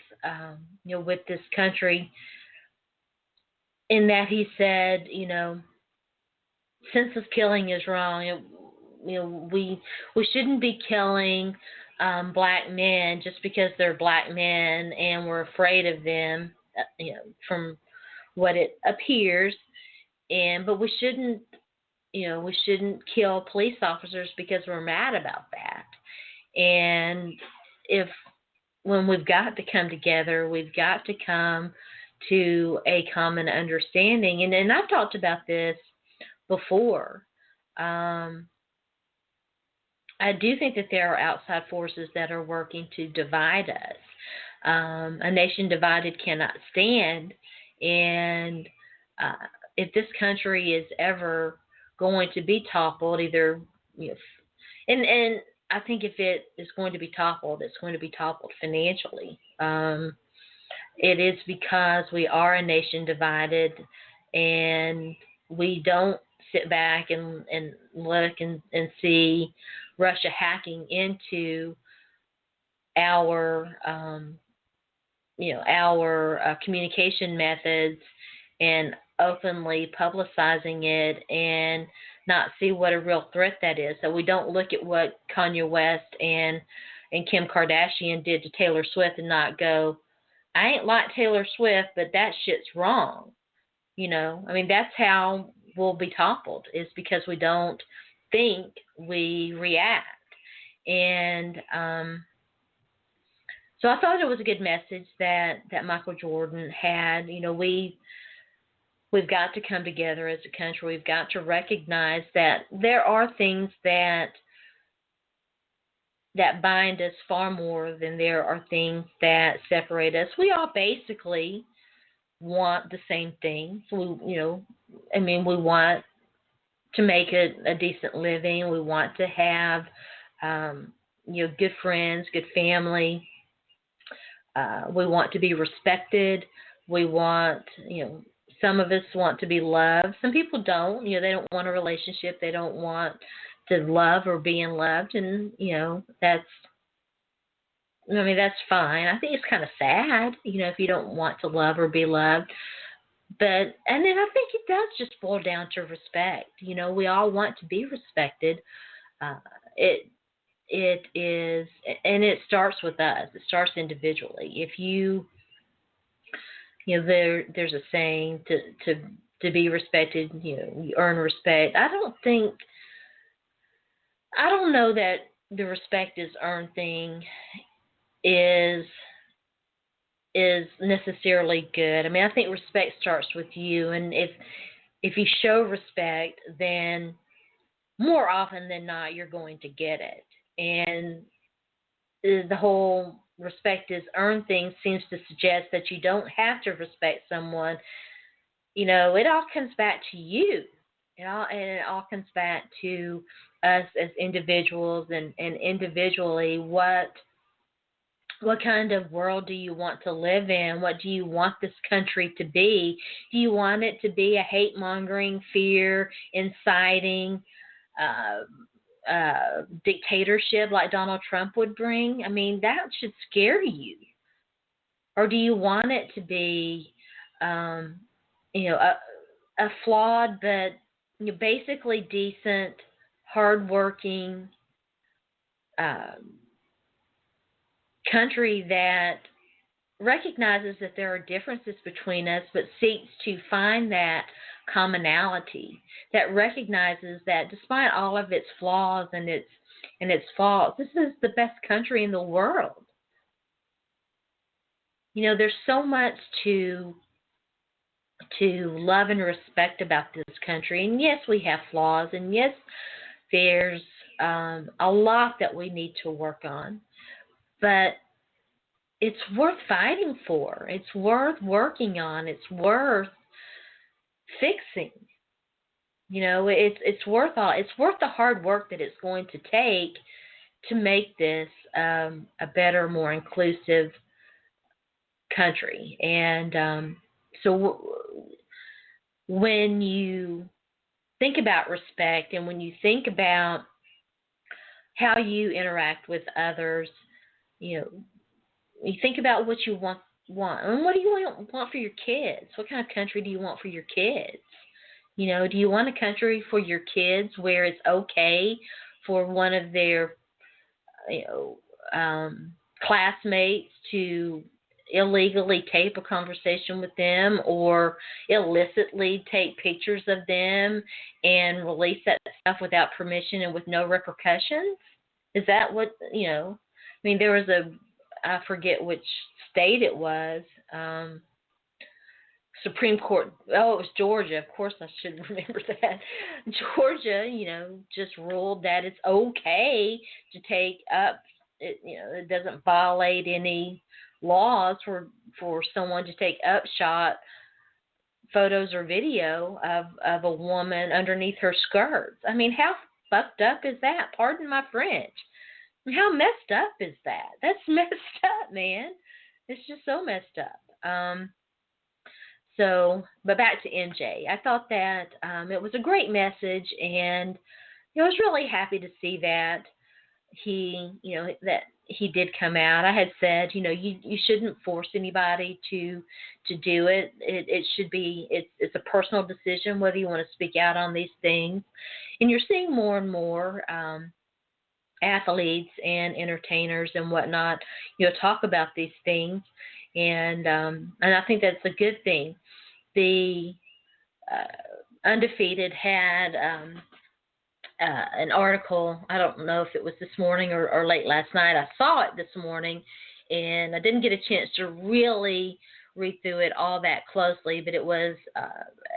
with this country, in that he said, senseless killing is wrong. We shouldn't be killing black men just because they're black men and we're afraid of them, from what it appears. But we shouldn't kill police officers because we're mad about that. And when we've got to come together, we've got to come to a common understanding. And I've talked about this before. I do think that there are outside forces that are working to divide us. A nation divided cannot stand. And if this country is ever going to be toppled, either, and I think if it is going to be toppled, it's going to be toppled financially. It is because we are a nation divided, and we don't sit back and look and see Russia hacking into our communication methods and openly publicizing it, and not see what a real threat that is. So we don't look at what Kanye West and Kim Kardashian did to Taylor Swift and not go, I ain't like Taylor Swift, but that shit's wrong. That's how we'll be toppled, is because we don't think, we react. And so I thought it was a good message that Michael Jordan had. We've got to come together as a country. We've got to recognize that there are things that bind us far more than there are things that separate us. We all basically want the same things. We want to make a decent living. We want to have, good friends, good family. We want to be respected. We want, some of us want to be loved. Some people don't. They don't want a relationship. They don't want to love or being loved, and that's fine. I think it's kind of sad, if you don't want to love or be loved. And then I think it does just boil down to respect. We all want to be respected. Uh, it is, and it starts with us. It starts individually. If there's a saying to be respected, you earn respect. I don't know that the respect is earned thing is necessarily good. I mean, I think respect starts with you, and if you show respect, then more often than not, you're going to get it. And the whole respect is earned thing seems to suggest that you don't have to respect someone. It all comes back to you. It all comes back to us as individuals, and individually, what kind of world do you want to live in? What do you want this country to be? Do you want it to be a hate-mongering, fear, inciting dictatorship like Donald Trump would bring? I mean, that should scare you. Or do you want it to be, a flawed but basically decent, hardworking country that recognizes that there are differences between us, but seeks to find that commonality, that recognizes that despite all of its flaws and its faults, this is the best country in the world. There's so much to love and respect about this country. And yes, we have flaws, and yes, there's a lot that we need to work on. But it's worth fighting for. It's worth working on. It's worth fixing. It's worth the hard work that it's going to take to make this a better, more inclusive country. And so when you think about respect, and when you think about how you interact with others, you think about what you want, and what do you want for your kids? What kind of country do you want for your kids? Do you want a country for your kids where it's okay for one of their, classmates to illegally tape a conversation with them, or illicitly take pictures of them and release that stuff without permission and with no repercussions? Is that what, I mean, there was I forget which state it was, Supreme Court, it was Georgia, of course I should remember that. Georgia, just ruled that it's okay to take up, it doesn't violate any laws for someone to take upshot photos or video of a woman underneath her skirts. I mean, how fucked up is that? Pardon my French. How messed up is that? That's messed up, man. It's just so messed up. But back to NJ. I thought that it was a great message, and I was really happy to see that he did come out. I had said, you shouldn't force anybody to do it. It should be, it's a personal decision whether you want to speak out on these things. And you're seeing more and more athletes and entertainers and whatnot, talk about these things, and I think that's a good thing. The Undefeated had an article. I don't know if it was this morning or late last night. I saw it this morning, and I didn't get a chance to really read through it all that closely, but it was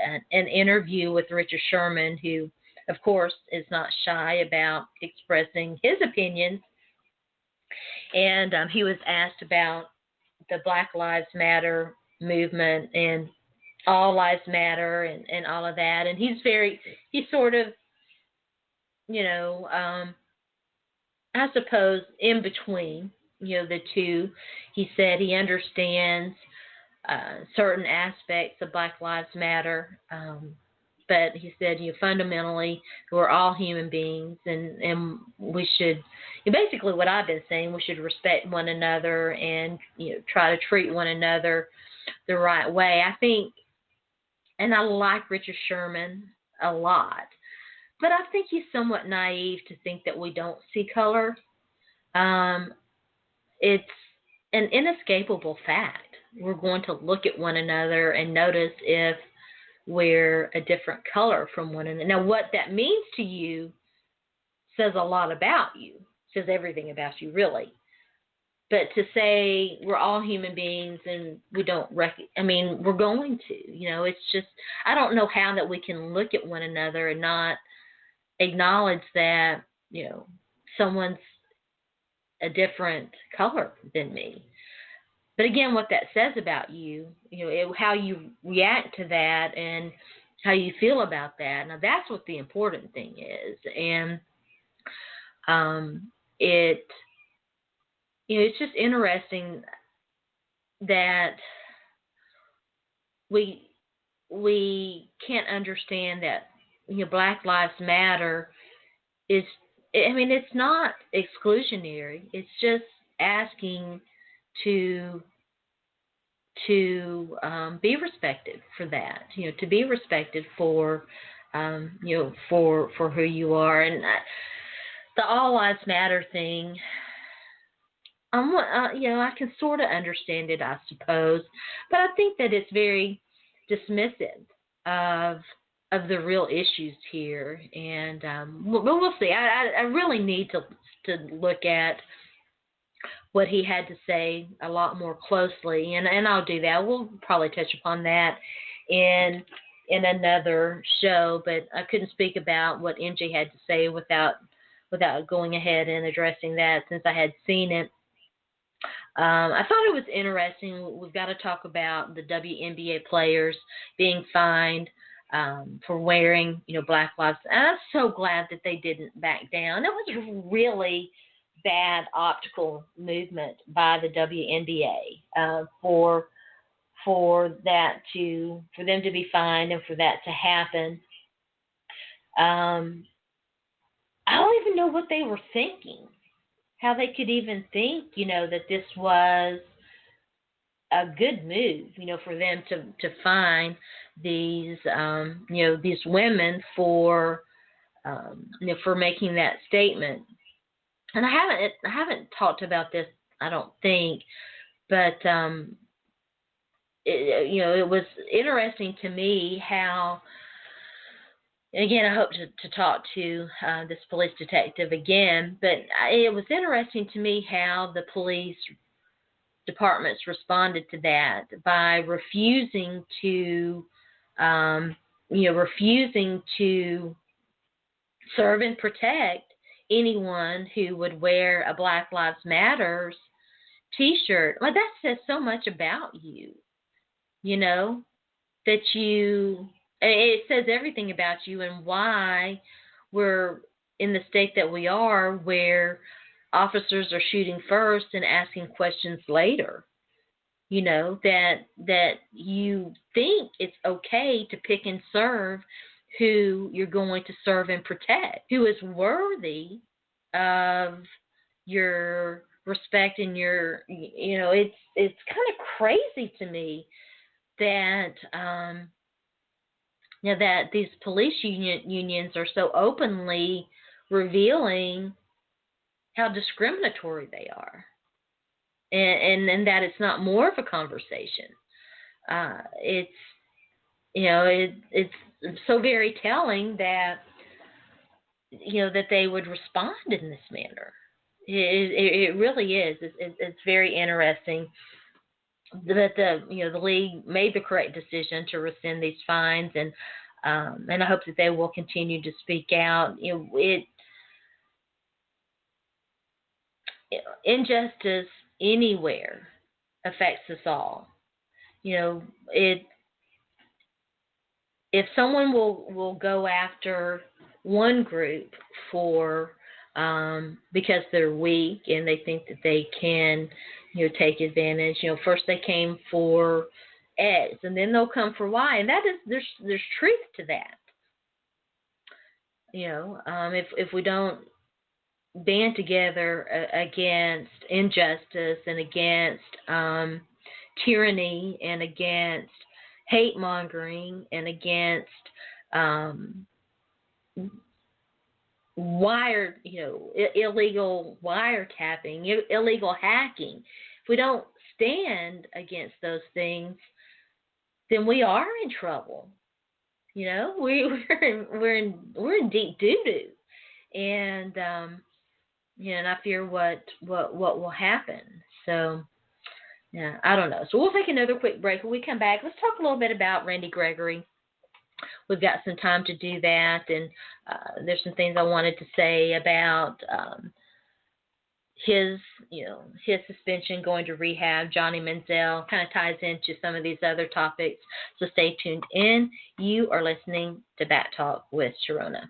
an interview with Richard Sherman, who, of course, is not shy about expressing his opinions. And he was asked about the Black Lives Matter movement and all lives matter and all of that. And he's sort of, I suppose in between, the two. He said he understands certain aspects of Black Lives Matter, but he said, fundamentally, we're all human beings, and we should, basically what I've been saying, we should respect one another and, try to treat one another the right way. I think, and I like Richard Sherman a lot, but I think he's somewhat naive to think that we don't see color. It's an inescapable fact. We're going to look at one another and notice if we're a different color from one another. Now, what that means to you says a lot about you, says everything about you, really. But to say we're all human beings and we don't we're going to, it's just, I don't know how that we can look at one another and not acknowledge that, someone's a different color than me. But again, what that says about you, how you react to that and how you feel about that. Now, that's what the important thing is. And it's just interesting that we can't understand that, Black Lives Matter is, it's not exclusionary. It's just asking to be respected for that, to be respected for, for who you are. And the All Lives Matter thing, I can sort of understand it, I suppose, but I think that it's very dismissive of the real issues here, and we'll see. I really need to look at what he had to say a lot more closely, and I'll do that. We'll probably touch upon that in another show, but I couldn't speak about what MJ had to say without going ahead and addressing that, since I had seen it. I thought it was interesting. We've got to talk about the WNBA players being fined for wearing, Black Lives. And I'm so glad that they didn't back down. It was really bad optical movement by the WNBA for them to be fined and for that to happen. I don't even know what they were thinking. How they could even think, that this was a good move, for them to fine these, these women for making that statement. And I haven't talked about this, I don't think, but it was interesting to me how. Again, I hope to talk to this police detective again, but it was interesting to me how the police departments responded to that by refusing to serve and protect anyone who would wear a Black Lives Matters T-shirt. Well, that says so much about you, that you. It says everything about you and why we're in the state that we are, where officers are shooting first and asking questions later. That you think it's okay to pick and serve who you're going to serve and protect, who is worthy of your respect and your, it's kind of crazy to me that, that these police unions are so openly revealing how discriminatory they are, and that it's not more of a conversation. It's so very telling that that they would respond in this manner. It really is. It's very interesting that the league made the correct decision to rescind these fines, and I hope that they will continue to speak out. Injustice anywhere affects us all, You know, if someone will go after one group for because they're weak and they think that they can, take advantage. First they came for X, and then they'll come for Y, and that is there's truth to that. If we don't band together against injustice and against tyranny and against hate mongering and against illegal wiretapping, illegal hacking. If we don't stand against those things, then we are in trouble. We're in deep doo-doo, and and I fear what will happen. So. Yeah, I don't know. So we'll take another quick break. When we come back, let's talk a little bit about Randy Gregory. We've got some time to do that, and there's some things I wanted to say about his suspension, going to rehab. Johnny Manziel kind of ties into some of these other topics. So stay tuned in. You are listening to Bat Talk with Sharona.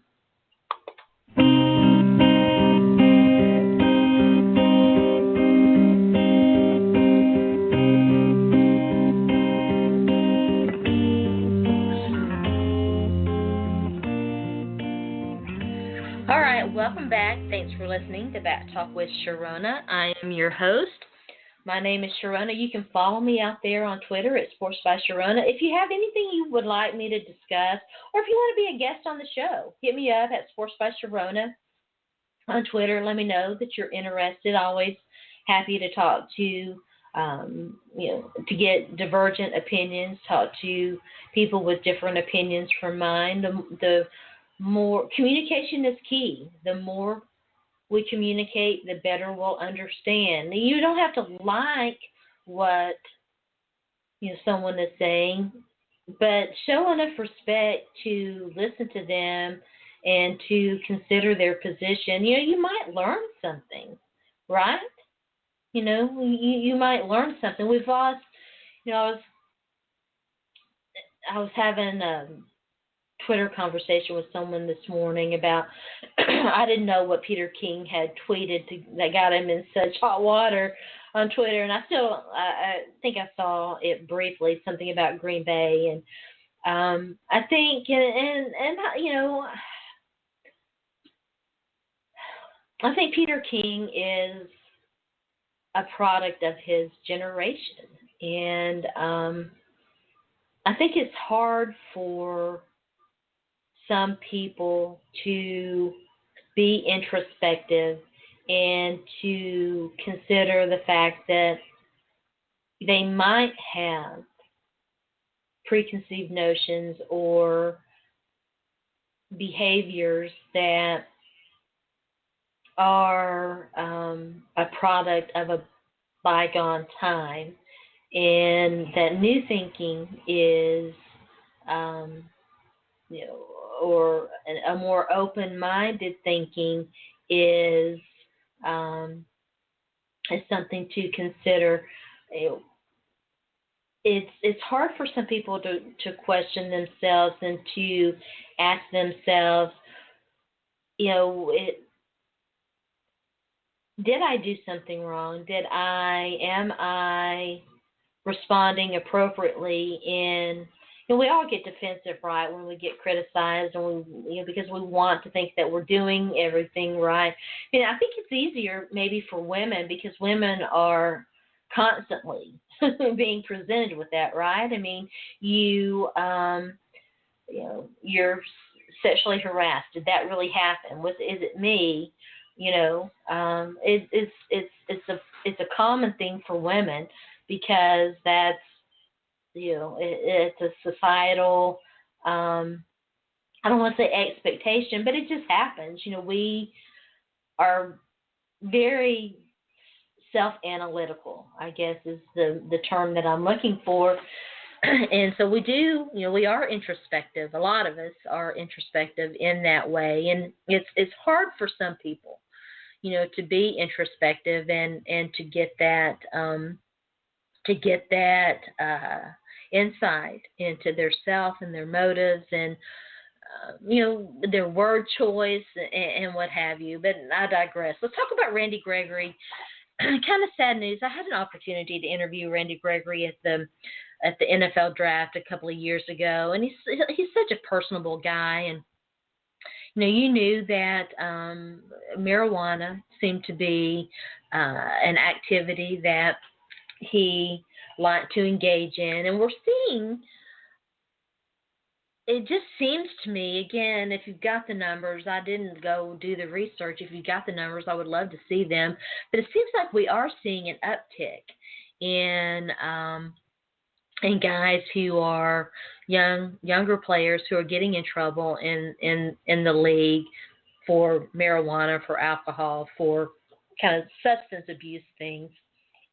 Welcome back. Thanks for listening to Bat Talk with Sharona. I am your host. My name is Sharona. You can follow me out there on Twitter at Sports by Sharona. If you have anything you would like me to discuss, or if you want to be a guest on the show, hit me up at Sports by Sharona on Twitter. Let me know that you're interested. Always happy to talk to, to get divergent opinions, talk to people with different opinions from mine. The more communication is key. The more we communicate, the better we'll understand. You don't have to like what someone is saying, but show enough respect to listen to them and to consider their position. You might learn something, right? You might learn something. We've lost. I was having Twitter conversation with someone this morning about I didn't know what Peter King had tweeted that got him in such hot water on Twitter, and I think I saw it briefly, something about Green Bay, and I think I think Peter King is a product of his generation, and I think it's hard for some people to be introspective and to consider the fact that they might have preconceived notions or behaviors that are a product of a bygone time, and that new thinking is or a more open-minded thinking is something to consider. It's hard for some people to question themselves and to ask themselves, did I do something wrong? Am I responding appropriately in? We all get defensive, right, when we get criticized, and because we want to think that we're doing everything right. I think it's easier maybe for women because women are constantly being presented with that, right? You're sexually harassed. Did that really happen? Is it me? It's a common thing for women because that's. It's a societal, I don't want to say expectation, but it just happens. We are very self-analytical, I guess is the term that I'm looking for. And so we do, we are introspective. A lot of us are introspective in that way. And it's hard for some people, to be introspective and to get that, insight into their self and their motives and their word choice and what have you. But I digress. Let's talk about Randy Gregory. Kind of sad news. I had an opportunity to interview Randy Gregory at the NFL draft a couple of years ago, and he's such a personable guy. And you knew that marijuana seemed to be an activity that he liked to engage in, and we're seeing. It just seems to me, again, if you've got the numbers, I didn't go do the research. If you've got the numbers, I would love to see them. But it seems like we are seeing an uptick in guys who are younger players who are getting in trouble in the league for marijuana, for alcohol, for kind of substance abuse things.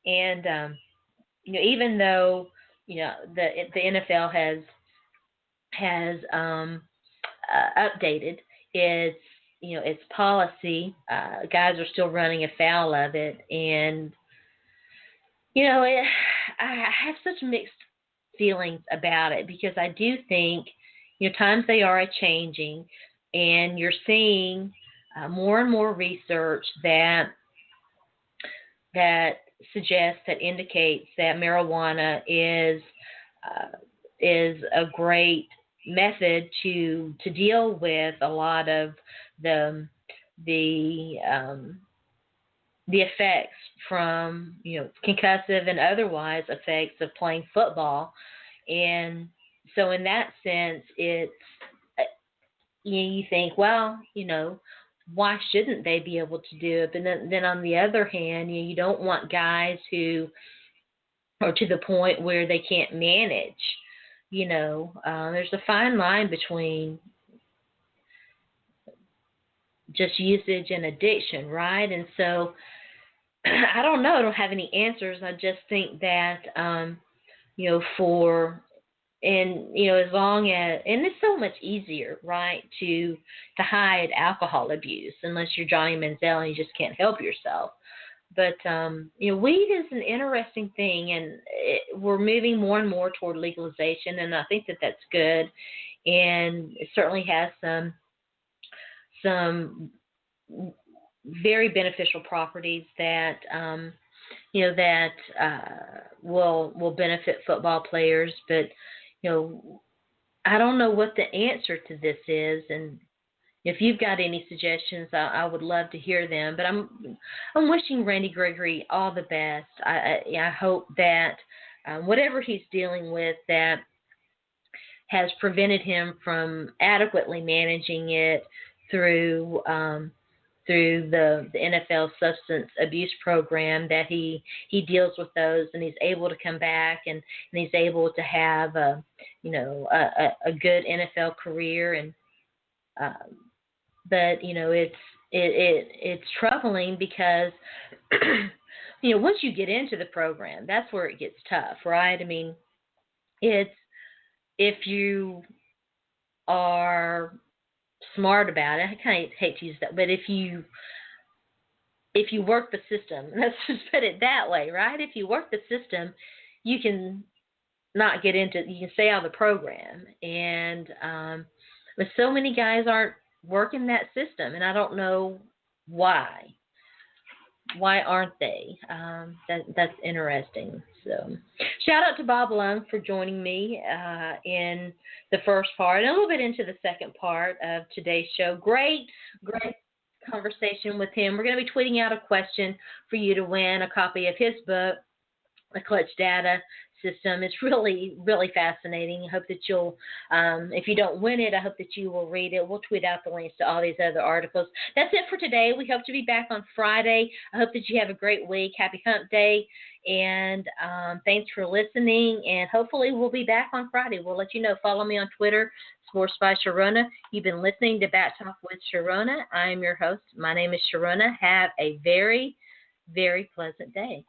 And even though the NFL has updated its policy, guys are still running afoul of it, and I have such mixed feelings about it, because I do think times they are a-changing, and you're seeing more and more research that suggests, that indicates that marijuana is a great method to deal with a lot of the effects from concussive and otherwise effects of playing football. And so in that sense, it's you think, well, why shouldn't they be able to do it? But then on the other hand, you don't want guys who are to the point where they can't manage. There's a fine line between just usage and addiction, right? And so I don't know. I don't have any answers. I just think that, as long as, and it's so much easier, right, to hide alcohol abuse, unless you're Johnny Manziel and you just can't help yourself. But, weed is an interesting thing, and we're moving more and more toward legalization, and I think that that's good. And it certainly has some very beneficial properties that, will benefit football players. But, I don't know what the answer to this is, and if you've got any suggestions, I would love to hear them. But I'm wishing Randy Gregory all the best. I hope that whatever he's dealing with that has prevented him from adequately managing it through the NFL substance abuse program, that he deals with those, and he's able to come back and he's able to have a good NFL career. And but it's troubling, because once you get into the program, that's where it gets tough, right? I mean, it's, if you are smart about it, I kind of hate to use that, but if you work the system, let's just put it that way, right? If you work the system, you can stay out of the program. And but so many guys aren't working that system, and I don't know why. Why aren't they? That's interesting. So, shout out to Bob Lung for joining me in the first part, and a little bit into the second part of today's show. Great conversation with him. We're going to be tweeting out a question for you to win a copy of his book, The Clutch Data System. It's really, really fascinating. I hope that you'll, if you don't win it, I hope that you will read it. We'll tweet out the links to all these other articles. That's it for today. We hope to be back on Friday. I hope that you have a great week. Happy Hump Day. And thanks for listening. And hopefully we'll be back on Friday. We'll let you know. Follow me on Twitter, Sports by Sharona. You've been listening to Bat Talk with Sharona. I am your host. My name is Sharona. Have a very, very pleasant day.